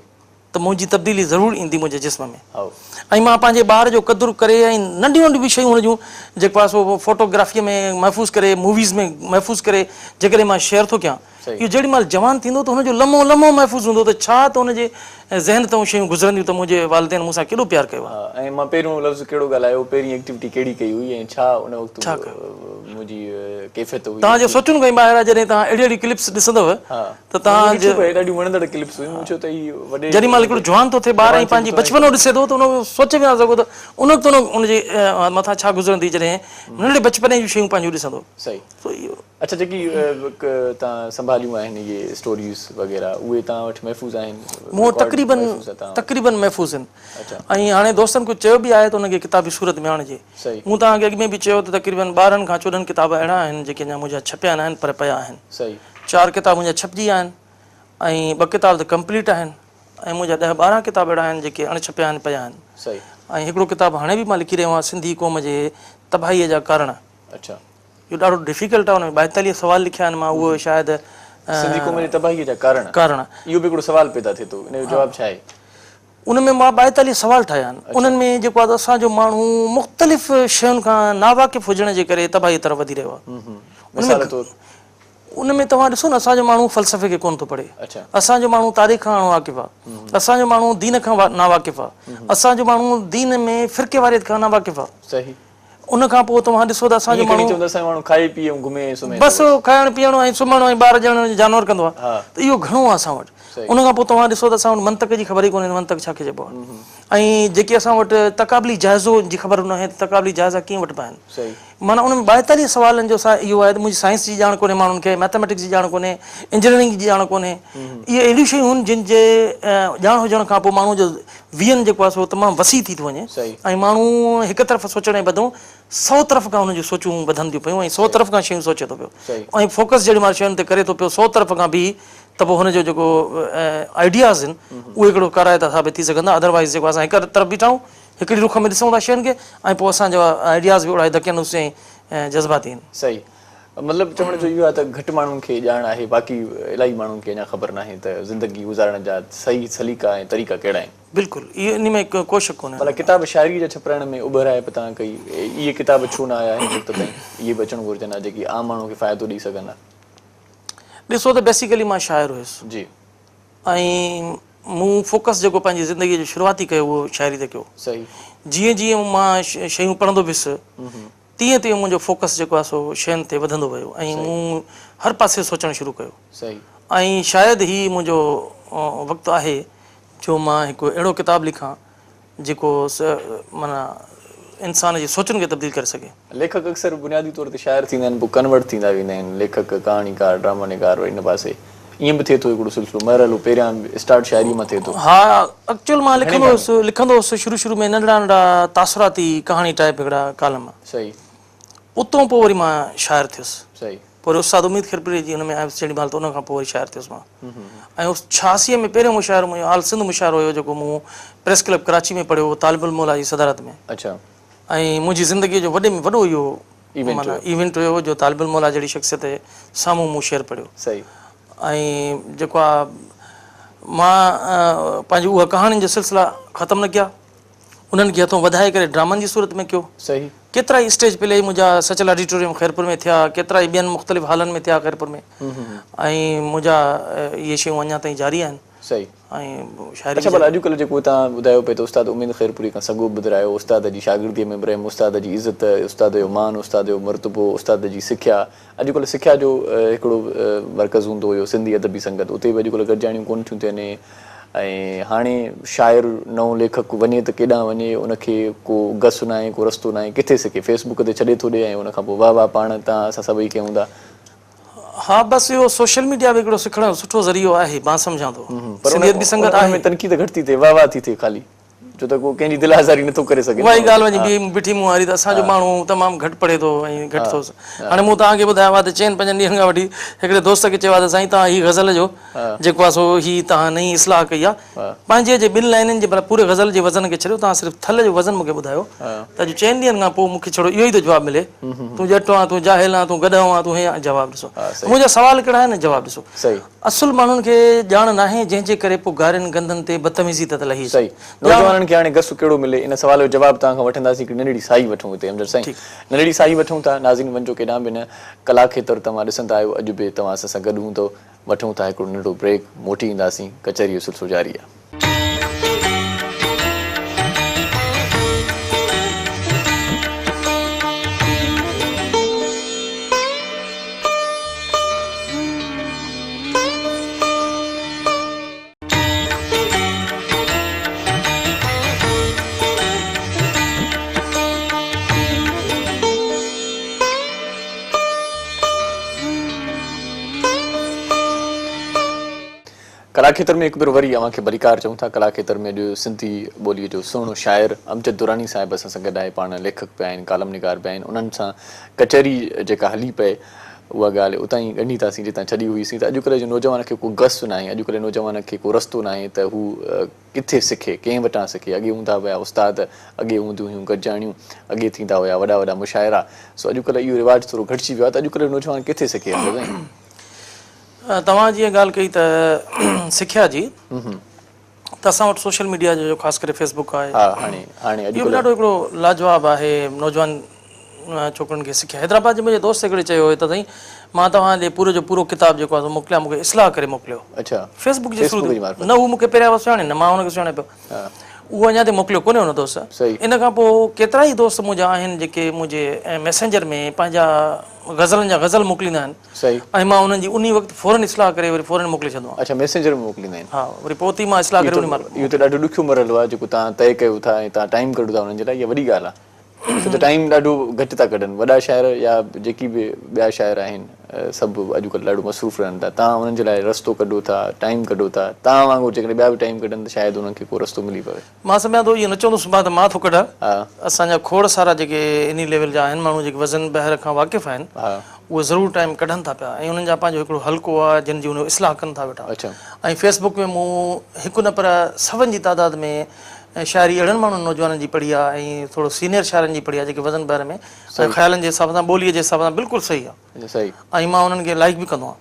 त मुंहिंजी तब्दीली ज़रूरु ईंदी मुंहिंजे जिस्म में ऐं मां पंहिंजे ॿार जो क़दुरु करे ऐं नंढियूं नंढियूं बि शयूं हुन जूं जेको आहे सो फोटोग्राफीअ में महफ़ूज़ करे मूवीज़ में महफ़ूज़ करे जेकॾहिं मां शेयर थो कयां इहो जेॾी महिल जवान थींदो त हुनजो लम्हो महफ़ूज़ हूंदो त छा त हुनजे ज़हन तां शयूं गुज़रंदियूं त मुंहिंजे वालिदैन मूंसां केॾो प्यारु कयो आहे ऐं मां पहिरियों लफ़्ज़ कहिड़ो ॻाल्हायो पहिरीं एक्टिविटी कहिड़ी कई हुई ऐं छा उन वक़्तु छा मुंहिंजी कैफ़ियत हुई तव्हांजो सोचणु खां ॿाहिरि जॾहिं तव्हां अहिड़ी क्लिप्स ॾिसंदव त तव्हां ॾाढियूं वणंदड़ क्लिप्स हुयूं छो त वॾे जेॾी महिल हिकिड़ो जवान थो थिए ॿार ऐं पंहिंजी बचपनो ॾिसे थो त उन सोचे बि न सघो त उन वक़्तु उनजे मथां छा गुज़रंदी जॾहिं नंढड़े बचपन जूं शयूं पंहिंजूं ॾिसंदो सही अच्छा जेकी तव्हां संभालियूं आहिनि इहे स्टोरीज़ वग़ैरह उहे तव्हां वटि महफ़ूज़ आहिनि मूं तक़रीबन महफ़ूज़ आहिनि ऐं हाणे दोस्तनि कुझु चयो बि आहे त हुनखे किताबी सूरत में आणिजे मूं तव्हांखे अॻु में बि चयो त तक़रीबन 12 खां 14 किताब अहिड़ा आहिनि जेके अञा मुंहिंजा छपिया न आहिनि पर पिया आहिनि 4 किताब मुंहिंजा छपिजी विया आहिनि ऐं 2 किताब त कंप्लीट आहिनि ऐं मुंहिंजा 10-12 किताब अहिड़ा आहिनि जेके अणछपिया आहिनि पिया आहिनि ऐं हिकिड़ो किताबु हाणे बि मां लिखी रहियो आहियां सिंधी क़ौम जे तबाहीअ जा कारण इहो ॾाढो डिफिकल्ट आहे हुन में 42 सवाल लिखिया आहिनि मां उहो शायदि सिंधी क़ौम जी तबाहीअ जा कारण इहो बि हिकिड़ो सवाल पैदा थिए थो इन जो जवाबु छा आहे उन में मां 42 सवाल ठाहिया आहिनि उन्हनि में जेको आहे असांजो माण्हू मुख़्तलिफ़ शयुनि खां नावाक़िफ़ हुजण जे करे तबाही तरफ़ वधी रहियो आहे उन में तव्हां ॾिसो न असांजो माण्हू फ़लसफ़े खे कोन थो पढ़े असांजो माण्हू तारीख़ खां वाक़िफ़ आहे असांजो माण्हू दीन खां नावाक़िफ़ आहे असांजो माण्हू दीन में फ़िरके वारे खां नावाक़िफ़ आहे उन खां पोइ तव्हां ॾिसो त असांजो माण्हू खाई पी घुमे बसि खाइणु पीअणो ऐं सुम्हणो ऐं ॿार ॼणण जानवर कंदो आहे त इहो घणो आहे असां वटि उन खां पोइ तव्हां ॾिसो त असां वटि मंतक जी ख़बर ई कोन्हे मंतक छा चइबो आहे ऐं जेके असां वटि तक़ाबली जाइज़ो जी ख़बर न आहे त तक़ाबली जाइज़ा कीअं वठिबा आहिनि माना उन में 42 सवालनि जो इहो आहे त मुंहिंजी साइंस जी ॼाण कोन्हे माण्हुनि खे मैथमेटिक्स जी ॼाण कोन्हे इंजीनियरिंग जी ॼाण कोन्हे इहे अहिड़ियूं शयूं आहिनि जिन जे ॼाण हुजण खां पोइ माण्हू जो वीहन जेको आहे सो तमामु वसी थी थो वञे ऐं माण्हू हिकु तरफ़ सोचण जे बदिरां 100 तरफ़ खां हुनजूं सोचूं वधनि थियूं पियूं ऐं 100 तरफ़ खां शयूं सोचे थो पियो ऐं फोकस जेॾी महिल शयुनि ते करे थो पियो 100 तरफ़ खां बि त पोइ हुनजो जेको आइडियाज़ आहिनि उहे हिकिड़ो कराइता साबित थी सघंदा अदरवाइज़ जेको असां हिकु तरफ़ बीठा आहियूं हिकिड़ी रुख में ॾिसूं था शयुनि खे ऐं पोइ असांजा आइडियाज़ बि ओड़ा धकियनि ऐं जज़्बाती आहिनि सही मतिलबु चवण जो इहो आहे त घटि माण्हुनि खे ॼाण आहे, बाक़ी इलाही माण्हुनि खे अञा ख़बर नाहे त ज़िंदगी गुज़ारण जा सही सलीक़ा ऐं तरीक़ा कहिड़ा आहिनि। बिल्कुलु इहो इन में को शक कोन्हे। भला किताब शाइरी जा छपराइण में उभराए बि तव्हां कई, इहे किताब छो न आया हिन वक़्त ताईं, इहे बि अचणु घुरिजनि हा जेकी आम माण्हू खे फ़ाइदो ॾेई सघनि हा। ॾिसो त बेसिकली मां शाइर हुयुसि जी। ऐं मूं फोकस जेको पंहिंजी ज़िंदगीअ जो शुरूआती कयो उहो शाइरी ते कयो। सही। जीअं जीअं मां शयूं पढ़ंदो वियुसि तीअं तीअं मुंहिंजो फोकस जेको आहे सो शयुनि ते वधंदो वियो ऐं मूं हर पासे सोचणु शुरू कयो। सही। ऐं शायदि ही मुंहिंजो वक़्तु आहे जो मां हिकु अहिड़ो किताबु लिखां जेको माना इंसान जी सोचनि खे तब्दील करे सघे। लेखक अक्सर बुनियादी तौर ते शाइर थींदा आहिनि, पोइ कन्वर्ट थींदा वेंदा आहिनि, लेखक कहाणीकार ड्रामा निगार इन पासे ईअं बि थिए थो हिकिड़ो सिलसिलो मरहलो पहिरियां स्टार्ट शाइरी मां थिए थो। हा एक्चुअल मां लिखंदो हुउसि शुरू में नंढड़ा नंढड़ा तासुराती कहाणी टाइप हिकिड़ा कालम। सही। उतां पोइ वरी मां शाइर थियुसि। सही। पोइ वरी उस्ताद उमीद खिरपुरी जी हुन में आयुसि जेॾी महिल त उन खां पोइ वरी शाइर थियुसि मां। ऐं 86 में पहिरियों मुशाइरो मुंहिंजो आल सिंध मुशाइरो हुयो जेको मूं प्रेस क्लब कराची में पढ़ियो तालिबुल मौला जी सदारत में। अच्छा। ऐं मुंहिंजी ज़िंदगीअ जो वॾे में वॾो इहो माना इवेंट हुयो जो तालिबुल मौला जहिड़ी शख़्सियत साम्हूं मूं शेयर पढ़ियो। सही। ऐं जेको आहे मां पंहिंजी उहा कहाणियुनि जो सिलसिला ख़तमु न कया, उन्हनि खे हथों वधाए करे ड्रामनि जी सूरत में कयो। सही। केतिरा ई स्टेज प्ले मुंहिंजा सचल ऑडिटोरियम ख़ैरपुर में थिया, केतिरा ई ॿियनि मुख़्तलिफ़ हालनि में थिया ख़ैरपुर में। ऐं मुंहिंजा इहे शयूं अञा ताईं जारी आहिनि। सही। ऐं शाइरी। अच्छा भला अॼुकल्ह जेको तव्हां ॿुधायो पिए त उस्ताद उमीद ख़ैरपुरी खां सॻो ॿुधायो, उस्ताद जी शागिर्दीअ में बि उस्ताद जी इज़त, उस्ताद जो मान, उस्ताद जो मर्तबो, उस्ताद जी सिख्या। अॼुकल्ह सिख्या जो हिकिड़ो मर्कज़ हूंदो हुयो सिंधी अदबी संगत, उते बि अॼुकल्ह गॾिजाणियूं कोन थियूं थियनि। ऐं हाणे शाइर नओं लेखक वञे त केॾांहुं वञे, उनखे को गस न आहे, को रस्तो न आहे, किथे सिखे, फेसबुक ते छॾे थो ॾिए ऐं उनखां पोइ वाह वाह पाण तव्हां असां सभई कयूं था। हा बसि इहो सोशल मीडिया बि हिकिड़ो सिखण जो सुठो ज़रियो आहे, मां सम्झां थो। सिंधी अदबी संगत आहे में तनक़ीद घटि थी थिए, वाह वाह थी थिए ख़ाली, छो त को कंहिंजी दिलि आज़ारी नथो करे सघे। उहा ई ॻाल्हि वञी बीठी मूं वारी त असांजो माण्हू तमामु घटि पढ़े थो ऐं घटि थो। हाणे मूं तव्हांखे ॿुधायो आहे त 4-5 ॾींहंनि खां वठी हिकिड़े दोस्त खे चयो आहे त साईं तव्हां हीअ ग़ज़ल जो जेको आहे सो हीअ तव्हां नई इस्लाह कई आहे, पंहिंजे जे 2 लाइनुनि जे भला पूरे ग़ज़ल जे वज़न खे छॾियो, तव्हां सिर्फ़ु थल जो वज़न मूंखे ॿुधायो त अॼु 4 ॾींहंनि खां पोइ मूंखे छड़ो इहो ई थो जवाबु मिले, तूं ॼटो आहे, तूं जाहिल आहे, तूं गॾो आहे, तूं हे जवाबु ॾिसो। मुंहिंजा सवाल कहिड़ा आहिनि जवाबु ॾिसो। असुल माण्हुनि खे ॼाण नाहे जंहिंजे करे पोइ गारियुनि गंदनि ते बदतमीज़ी त लही। सही। नौजवाननि खे हाणे गस कहिड़ो मिले, इन सवाल जो जवाबु तव्हां खां वठंदासीं। हिकिड़ी नंढड़ी साई वठूं हिते अमजद साईं, नंढड़ी साई वठूं था। नाज़रीन वञो केॾांहुं बि न, कला खेत्र तव्हां ॾिसंदा आहियो, अॼु बि तव्हां सां गॾु हूंदो। वठूं था हिकिड़ो नंढो ब्रेक, मोटी ईंदासीं, कचहरी जो सिलसिलो जारी आहे। कला खेत्र में हिकु भेरो वरी अव्हांखे भलीकार चऊं था। कला खेत्र में अॼु सिंधी ॿोलीअ जो सुहिणो शाइर अमजद दुरानी साहिब असां सां गॾु आहे, पाण लेखक पिया आहिनि, कालम निगार पिया आहिनि। उन्हनि सां कचहरी जेका हली पए उहा ॻाल्हि उतां ई ॻंढींदासीं जितां छॾी हुईसीं। त अॼुकल्ह जे नौजवान खे को गस न आहे, अॼुकल्ह नौजवान खे को रस्तो न आहे त हू किथे सिखे, कंहिं वटां सिखे। अॻे हूंदा हुया उस्ताद, अॻे हूंदियूं हुयूं गॾिजाणियूं, अॻे थींदा हुया वॾा वॾा मुशाइरा। सो अॼुकल्ह इहो रिवाज़ थोरो घटिजी वियो आहे, त अॼुकल्ह नौजवान किथे सिखे? तव्हां जीअं ॻाल्हि कई त सिख्या जी, त असां वटि सोशल मीडिया जो ख़ासि करे फेसबुक आहे, इहो बि ॾाढो हिकिड़ो लाजवाब आहे नौजवान छोकिरनि खे सिख्या। हैदराबाद जे मुंहिंजे दोस्त हिकिड़े चयो हुयो त साईं मां तव्हांजे पूरो जो पूरो किताबु जेको आहे मोकिलियां, मूंखे इस्लाह करे मोकिलियो। अच्छा। फेसबुक जे थ्रू न, हू मूंखे पहिरियां सुञाणे न, मां हुनखे सुञाणे पियो, उहो अञा ताईं मोकिलियो कोन्हे हुन दोस्त। इन खां पोइ केतिरा ई दोस्त मुंहिंजा आहिनि जेके मुंहिंजे मैसेंजर में पंहिंजा ग़ज़लनि जा ग़ज़ल मोकिलींदा आहिनि ऐं मां उन्हनि जी उन वक़्तु फ़ौरन इस्लाह करे वरी फ़ौरन मोकिले छॾंदो आहियां। अच्छा, मैसेंजर में मोकिलींदा आहिनि? हा, वरी पोइ मां इस्लाह करे उन महिल। इहो त ॾाढो ॾुखियो मरहलो आहे जेको तव्हां तइ कयो था ऐं तव्हां टाइम कढो था हुननि जे लाइ, इहा वॾी ॻाल्हि आहे। छो त टाइम ॾाढो घटि था कढनि वॾा शाइर या जेकी बि ॿिया शाइर आहिनि, सभु अॼुकल्ह ॾाढो मसरूफ़ रहनि था। तव्हां उन्हनि जे लाइ रस्तो कढो था, टाइम कढो था। तव्हां वांगुरु जेकॾहिं ॿिया बि टाइम कढनि त शायदि उन्हनि खे को रस्तो मिली पवे। मां सम्झां थो इहो न चवंदुसि मां त मां थो कढां। असांजा खोड़ सारा जेके इन लेवल जा आहिनि माण्हू जेके वज़न ॿाहिरि खां वाक़िफ़ आहिनि, उहे ज़रूरु टाइम कढनि था पिया ऐं उन्हनि जा पंहिंजो हिकिड़ो हल्को आहे जिन जी उन इस्लाह कनि था वेठा। ऐं फेसबुक में मूं हिकु न पर सभनि जी तादाद में ऐं शाइरी अहिड़नि माण्हुनि नौजवाननि जी पढ़ी आहे ऐं थोरो सीनियर शाइरनि जी पढ़ी आहे जेके वज़न बहर में ऐं ख़्यालनि जे हिसाब सां ॿोलीअ जे हिसाब सां बिल्कुलु सही आहे सही ऐं मां उन्हनि खे लाइक बि कंदो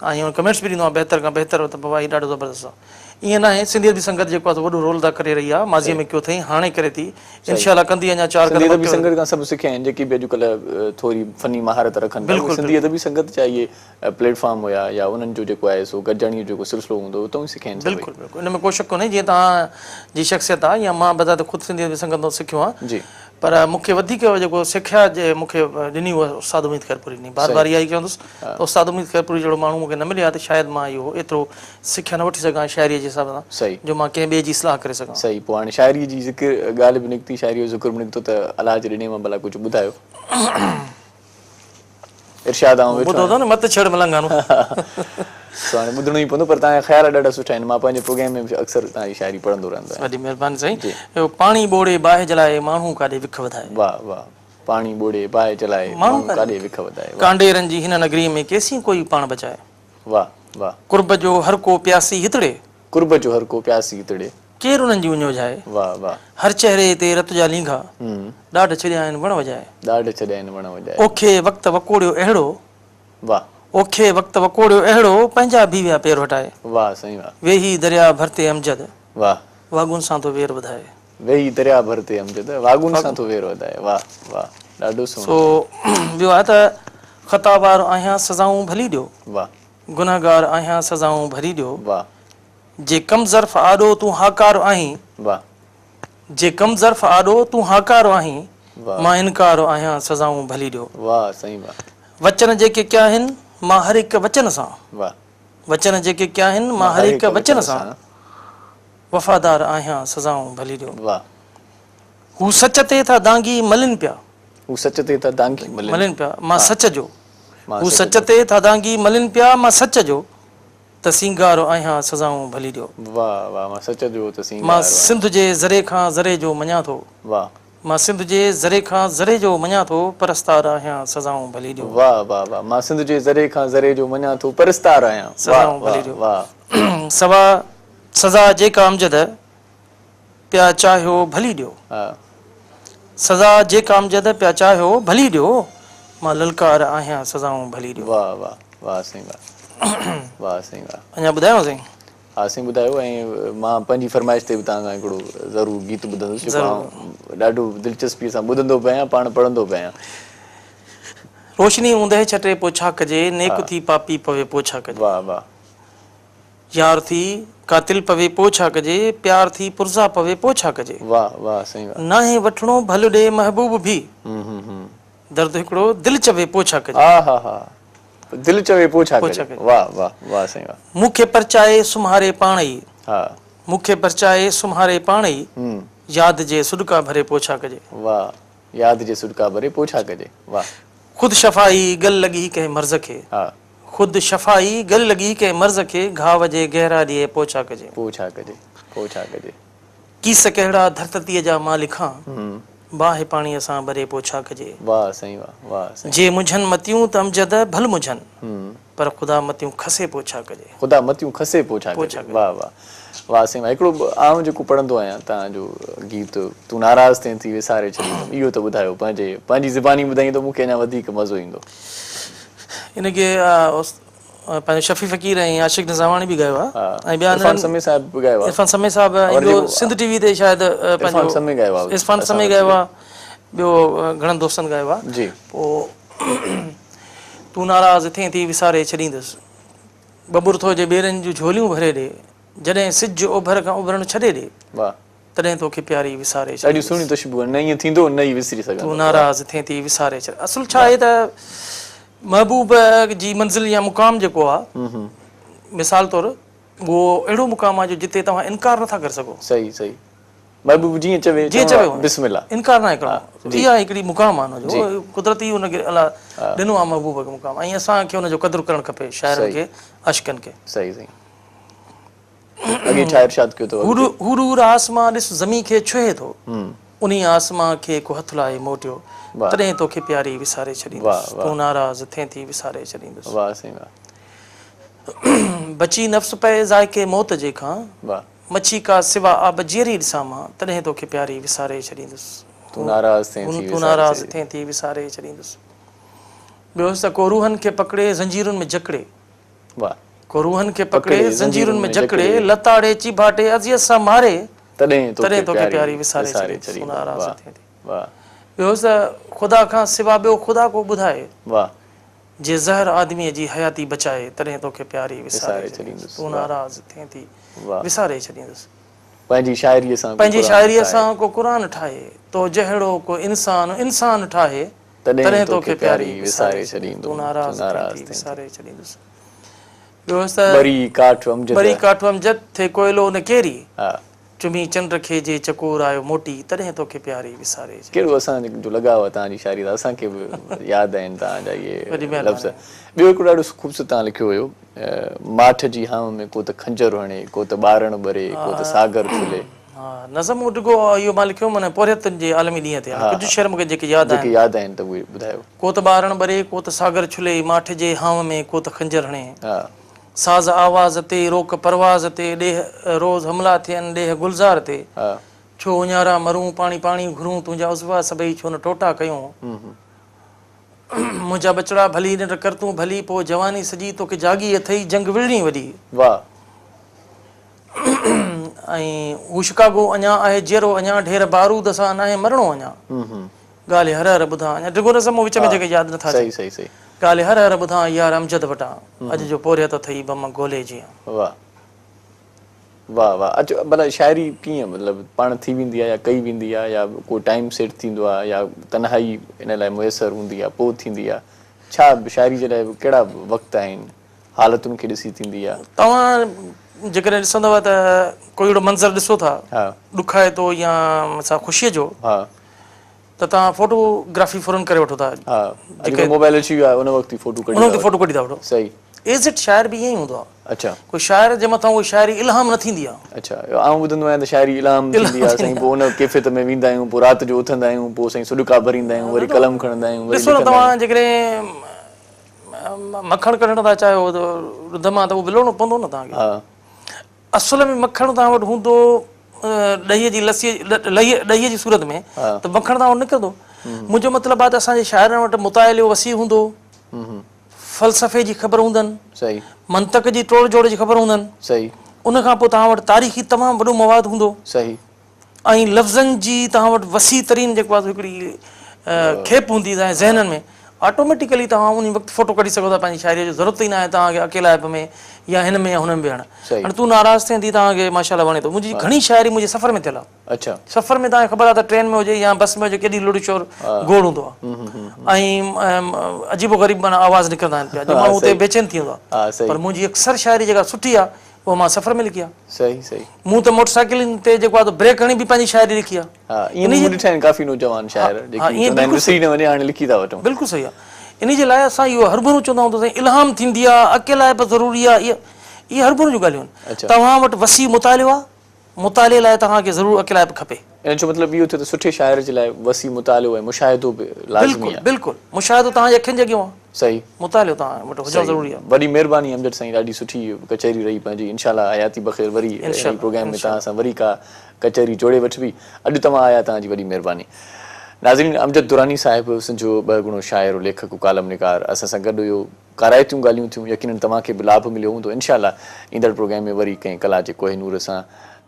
आहियां ऐं कमेंट्स बि ॾींदो आहियां बहितर खां बहितर त बाबा हीउ ॾाढो ज़बरदस्त आहे ईअं न आहे सिंधियत जी संगत जेको आहे वॾो रोल अदा करे रही आहे माज़ीअ में कयो अथई हाणे करे थी इनशाला कंदी अञा 4 सिंधियत बि संगत खां सभु सिखिया आहिनि जेकी बि अॼुकल्ह थोरी फनी महारत रखनि था सिंधियत बि संगत जा इहे प्लेटफॉर्म हुया या उन्हनि जो जेको आहे सो गॾिजाणीअ जो जेको सिलसिलो हूंदो उतां ई सिखिया आहिनि बिल्कुलु बिल्कुलु इन में को शक कोन्हे जीअं तव्हांजी शख़्सियत आहे या मां बज़ाति ख़ुदि सिंधियत जी संगत मां सिखियो आहे जी पर मूंखे वधीक जेको सिखिया जे मूंखे ॾिनी उहा उस्ताद उमीद खैरपुरी ॾिनी बार बार इहा ई चवंदुसि त उस्ताद उमीद खैरपुरी जहिड़ो माण्हू मूंखे न मिलियो आहे त शायदि मां इहो एतिरो सिखिया न वठी सघां शाइरीअ जे हिसाब सां सही जो मां कंहिं ॿिए जी सलाह करे सघां सही पोइ हाणे शाइरीअ जी ज़िक्र ॻाल्हि बि निकिती शाइरीअ जो ज़िक्र बि निकितो त अलाह जे ॾिने मां भला कुझु ॿुधायो इरशाद ॿुधो अथव न मत छेड़ मलंगानो सो हाणे ॿुधणो ई पवंदो पर तव्हांजा ख़्याल ॾाढा सुठा आहिनि मां पंहिंजे प्रोग्राम में बि अक्सर तव्हांजी शाइरी पढ़ंदो रहंदो आहियां वॾी महिरबानी साईं पाणी ॿोड़े बाहि जलाए माण्हू काॾे विख वधाए वाह वाह पाणी ॿोड़े बाहि जलाए माण्हू काॾे विख वधाए कांडेरनि जी हिन नगरीअ में केसीं कोई पाण बचाए वाह वाह कुर्ब जो हर को प्यासी हितड़े कुर्ब जो हर को प्यासी हितड़े केरु उन्हनि जी उञो जाए वाह वाह हर चेहरे ते रत जा लींघा ॾाढ छॾिया आहिनि वण वॼाए ॾाढ छॾिया आहिनि वण वॼाए ओखे वक़्तु वकोड़ियो अहिड़ो वाह ओखे वक़्तु वकोड़ियो अहिड़ो पंहिंजा बि विया पेर वटाए वाह साईं वाह वेही दरिया भरते अमजद वाह वागुन सां तो वेर वधाए वेही दरिया भरते अमजद वागुन सां तो वेर वधाए वाह वाह ॾाढो सुठो सो ॿियो आहे त ख़ताबार आहियां सज़ाऊं भली ॾियो वाह गुनाहगार आहियां सज़ाऊं भरी ॾियो वाह जे कम ज़र्फ़ आॾो तूं हाकार आहीं वाह जे कम ज़र्फ़ आॾो तूं हाकार आहीं वाह मां इनकार आहियां सज़ाऊं भली ॾियो वाह साईं वाह वचन जेके कया आहिनि मां हर हिकु वचन सां वाह वचन जेके कया आहिनि मां हर हिकु वचन सां वफ़ादार आहियां सज़ाऊं भली ॾियो वाह हू सच ते था दांगी मलिन पिया हू सच ते था दांगी मलिन पिया मां सच जो हू सच ते था दांगी मलिन पिया मां सच जो त सींगार आहियां सज़ाऊं भली ॾियो वाह वाह मां सच जो त सींगार मां सिंध जे ज़रे खां ज़रे जो मञा थो वाह मां सिंध जे ज़रे खां ज़रे जो मञा थो परस्तार आहियां सज़ाऊं भली ॾियो वाह वाह वाह मां सिंध जे ज़रे खां ज़रे जो मञा थो परस्तार आहियां सज़ाऊं भली ॾियो वाह सवा सज़ा जेका अमजद पिया चाहियो भली ॾियो हा सज़ा जेका अमजद पिया चाहियो भली ॾियो मां ललकार आहियां सज़ाऊं भली ॾियो वाह वाह वाह साईं वाह वाह साईं वाह अञा ॿुधायांव साईं हा साईं ॿुधायो ऐं मां पंहिंजी फरमाइश ते बि तव्हां खां हिकिड़ो ज़रूरु गीत ॿुधंदुसि जेको आउं ॾाढो दिलचस्पीअ सां ॿुधंदो बि आहियां पाण पढ़ंदो बि आहियां रोशनी ऊंदहि छटे पोइ छा कजे नेक थी पापी पवे पोइ छा कजे वाह वाह यार थी कातिल पवे पोइ छा कजे प्यार थी पुरज़ा पवे पोइ छा कजे वाह वाह साईं वाह नाहे वठिणो भलो ॾे महबूब बि दर्द हिकिड़ो दिलि चवे पोइ छा कजे हा हा हा दिलि चवे पोइ छा कजे वाह वाह वाह साईं वाह मूंखे परचाए सुम्हारे पाण ई हा मूंखे परचाए सुम्हारे पाण ई यादि जे सुॾका भरे पोइ छा कजे वाह यादि जे सुॾका भरे पोइ छा कजे वाह ख़ुदि शफ़ाई गल लॻी कंहिं मर्ज़ खे हा ख़ुदि शफ़ाई गल लॻी कंहिं मर्ज़ खे घाव जे गहरा ॾिए पोइ छा कजे पोइ छा कजे पोइ छा कजे कीस कहिड़ा धरतीअ जा मां लिखां बाहि पाणीअ सां भरे पोइ छा कजे वाह साईं वाह वाह साईं जे मुझनि मतियूं त अमजद भल मुझनि पर ख़ुदा मतियूं खसे पोइ छा कजे ख़ुदा मतियूं खसे पोइ छा कजे वाह वाह वाह साईं वाह हिकिड़ो आउं जेको पढ़ंदो आहियां तव्हांजो गीत तूं नाराज़ थिए थी विसारे छॾींदुमि इहो त ॿुधायो पंहिंजी ज़बानी ॿुधाई त मूंखे अञा वधीक मज़ो ईंदो इनखे पंहिंजो शफ़ी फ़क़ीर ऐं आशिक़ निज़ामाणी बि ॻायो आहे ऐं ॿिया इरफान समी साहिब बि ॻायो आहे इरफान समी साहिब ॿियो सिंध टीवी ते शायदि इरफान समी ॻायो आहे इरफान समी ॻायो आहे ॿियो घणनि दोस्तनि ॻायो आहे जी पोइ तूं नाराज़ थिए थी विसारे छॾींदुसि बबुर थो जे ॿेरनि जूं झोलियूं भरे ॾे जॾहिं सिज ओभर खां उभरणु छॾे ॾे वाह तॾहिं तोखे प्यारी विसारे ॾाढी सुहिणी तशबूह न ईअं थींदो न ई विसरी सघां तूं नाराज़ थिए थी विसारे छॾ असुल छा आहे त महबूब जी मंज़िल या मुक़ाम जेको आहे मिसाल तौरु उहो अहिड़ो मुक़ाम आहे जो जिते तव्हां इनकार नथा करे सघो सही सही महबूब जीअं चवे बिस्मिल्लाह इनकार न करिणो इहा हिकिड़ी मुक़ाम आहे हुनजो कुदरती हुनखे अलाह ॾिनो आहे महबूब खे मुक़ाम ऐं असांखे हुनजो क़दुरु करणु खपे शाइरनि खे अशकनि खे सही सही अॻे छा इरशाद कयो अथव हुरूर आसमां ॾिस ज़मी खे छुहे थो उन आसमां खे को हथु लाहे मोटियो तॾहिं तोखे प्यारी विसारे छॾींदुसि तूं नाराज़ थिए थी विसारे छॾींदुसि वाह साईं वाह बची नफ़्स पए ज़ाइके मौत जे खां मच्छी का सिवा आब जेरी ॾिसां मां तॾहिं तोखे प्यारी विसारे छॾींदुसि तूं नाराज़ थिए थी तूं नाराज़ थिए थी विसारे छॾींदुसि ॿियो त को रूहनि खे पकड़े ज़ंजीरुनि में जकड़े वाह को रूहनि खे पकड़े ज़ंजीरुनि में जकड़े लताड़े चिभाटे अज़ियत सां मारे तॾहिं तोखे प्यारी विसारे छॾींदुसि तूं नाराज़ वाह थिए थी वाह ॿियो त ख़ुदा खां सिवा ॿियो ख़ुदा को ॿुधाए वाह जे ज़हर आदमीअ जी हयाती बचाए तॾहिं तोखे प्यारी विसारे विसारे छॾींदुसि छॾींदुसि। तूं नाराज़ थिए थी वाह विसारे छॾींदुसि पंहिंजी शाइरीअ सां पंहिंजी क़ुरान शाइरीअ ठाहे, सां को क़ुरान ठाहे तो जहिड़ो को इंसान ठाहे तॾहिं तोखे प्यारी विसारे छॾींदुसि तूं नाराज़ थिए थी विसारे छॾींदुसि ॿियो त बरी काठ अमजद बरी काठ अमजद थिए कोयलो न केरी हा चुमी चंड खे जे चकोर आयो मोटी तॾहिं तोखे प्यारी विसारे छॾींदुसि कहिड़ो असांजो लॻाव आहे तव्हांजी शाइरी सां असांखे बि यादि आहिनि तव्हांजा वॾी इहे महिरबानी। लफ़्ज़ ॿियो हिकिड़ो ॾाढो ख़ूबसूरत तव्हां लिखियो हुयो माठ जी हाव में को त खंजर हणे को त ॿारण भरे को त सागर खुले हा नज़म उॾगो इहो मां लिखियो माना पोरियतनि जे आलमी ॾींहं ते कुझु शेर मूंखे जेके यादि जेके आहिनि यादि आहिनि त उहे ॿुधायो को त ॿारण भरे को त सागर छुले माठ जे हाव में को त खंजर हणे हा साज़ आवाज़ ते रोक परवाज़ ते ॾेह रोज़ हमला थियनि ॾेह गुलज़ार ते हा छो उञारा मरूं पाणी पाणी घुरूं तुंहिंजा उज़वा सभई छो न टोटा कयूं मुंहिंजा बचड़ा भली न कर तूं भली पोइ जवानी सॼी तोखे जागी अथई जंग विड़णी वॾी वाह ऐं हू शिकागो अञा आहे जहिड़ो अञा ढेर बारूद सां नाहे मरणो अञा ॻाल्हि हर हर ॿुधां अञा डिगो रज़म विच में जेके यादि नथा सही सही सही ॻाल्हि हर हर ॿुधां यार अमजद वटां अॼु जो पोरियत अथई बम ॻोल्हे जीअं वाह वाह वाह अचो भला शाइरी कीअं मतिलबु पाण थी वेंदी आहे या कई वेंदी आहे या को टाइम सेट थींदो आहे या तन्हाई इन लाइ मुयसरु हूंदी आहे पोइ थींदी आहे छा शाइरी जे लाइ कहिड़ा वक़्त आहिनि हालतुनि खे ॾिसी थींदी आहे तव्हां जेकॾहिं ॾिसंदव त कोई अहिड़ो मंज़र ॾिसो था हा ॾुखाए थो या मथां ख़ुशीअ जो हा त तव्हां फोटोग्राफी फौरन करे वठो था हा अॼुकल्ह मोबाइल अची वियो आहे उन वक़्तु ई फोटो उन वक़्तु कढी फोटो कढी था वठो सही एज़ इट शाइर बि ईअं ई हूंदो आहे अच्छा कोई शाइर जे मथां उहा शाइरी इल्हाम न थींदी आहे अच्छा आउं ॿुधंदो आहियां त शाइरी इलाम थींदी आहे साईं पोइ उन कैफ़े में वेंदा आहियूं पोइ राति जो उथंदा आहियूं पोइ साईं सुॾका भरींदा आहियूं वरी कलम खणंदा आहियूं वरी ॾिसो न लिखंदा तव्हां जेकॾहिं मखणु कढण था चाहियो त ॾुध मां त उहो विलोड़ो पवंदो न तव्हांखे आहियूं। हा असुल में मखणु तव्हां वटि हूंदो ॾहीअ जी लस्सीअ ॾहीअ जी सूरत में त मखणु तव्हां वटि निकिरंदो मुंहिंजो मतिलबु आहे त असांजे शाइरनि वटि मुताइलो वसी हूंदो फ़लसफ़े जी ख़बर हूंदनि सही मंतक जी टोड़ जोड़ जी ख़बर हूंदनि सही उन खां पोइ तव्हां वटि तारीख़ी तमामु वॾो मवादु हूंदो सही ऐं लफ़्ज़नि जी तव्हां वटि वसी तरीन जेको आहे हिकिड़ी खेप हूंदी तव्हांजे ज़हननि में ऑटोमेटिकली तव्हां उन वक़्तु फोटो कढी सघो था पंहिंजी शाइरीअ जी ज़रूरत ई न आहे तव्हांखे अकेलाइप में या हिन में या हुन में वेहण सही। हाणे तूं नाराज़ थिए थी तव्हांखे माशाल्लाह वणे थो मुंहिंजी घणी शाइरी मुंहिंजे सफ़र में थियल आहे अच्छा सफ़र में तव्हांखे ख़बर आहे त ट्रेन में हुजे या बस में हुजे केॾी लुड़ शोर गोड़ हूंदो आहे ऐं अजीबो ग़रीब माना आवाज़ निकिरंदा आहिनि पिया जो माण्हू उते बेचैन थी वेंदो आहे हा सही पर मुंहिंजी अक्सर शाइरी जेका सुठी आहे उहा मां सफ़र में लिखी आहे सही सही मूं त मोटरसाइकिलनि ते जेको आहे ब्रेक हणी बि पंहिंजी शाइरी लिखी आहे हा ईअं मूं ॾिठा आहिनि काफ़ी नौजवान शाइर जेके चवंदा आहिनि विसरी न वञे हाणे लिखी था वठूं बिल्कुलु सही आहे इन जे लाइ असां इहो हरभरू चवंदा आहियूं त साईं इल्हाम थींदी आहे अकेलाइप ज़रूरी आहे इहे हरभरू जूं ॻाल्हियूं आहिनि तव्हां वटि वसी मुतालियो आहे मुताले लाइ तव्हांखे ज़रूरु अकेलाइप खपे इन जो मतिलबु इहो थियो त सुठे शाइर जे लाइ वसी मुतालियो ऐं मुशाहिदो बि लाज़मी आहे बिल्कुलु मुशाहिदो तव्हांजे अखियुनि जे अॻियां आहे सही मुतालियो तव्हां वटि हुजणु ज़रूरी आहे वॾी महिरबानी अमजद साईं ॾाढी सुठी कचहरी रही पंहिंजी इनशाला हयाती बख़ैर वरी प्रोग्राम में तव्हां सां वरी का कचहरी जोड़े वठबी अॼु तव्हां आया तव्हांजी वॾी महिरबानी नाज़रीन अमजद दुरानी साहिबु सिंधो ॿ गुणो शाइर लेखक कालमनिकार असां सां गॾु हुयो काराइतियूं ॻाल्हियूं थियूं यकीननि तव्हांखे बि लाभ मिलियो हूंदो इनशाला ईंदड़ प्रोग्राम में वरी कंहिं कला जे कोहिनूर सां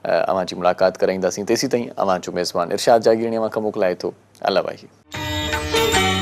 अव्हां जी मुलाक़ात कराईंदासीं तेसीं ताईं अव्हां जो मेज़बान इरशाद जागीरणी अव्हां खां मोकिलाए थो अल्लाह भाई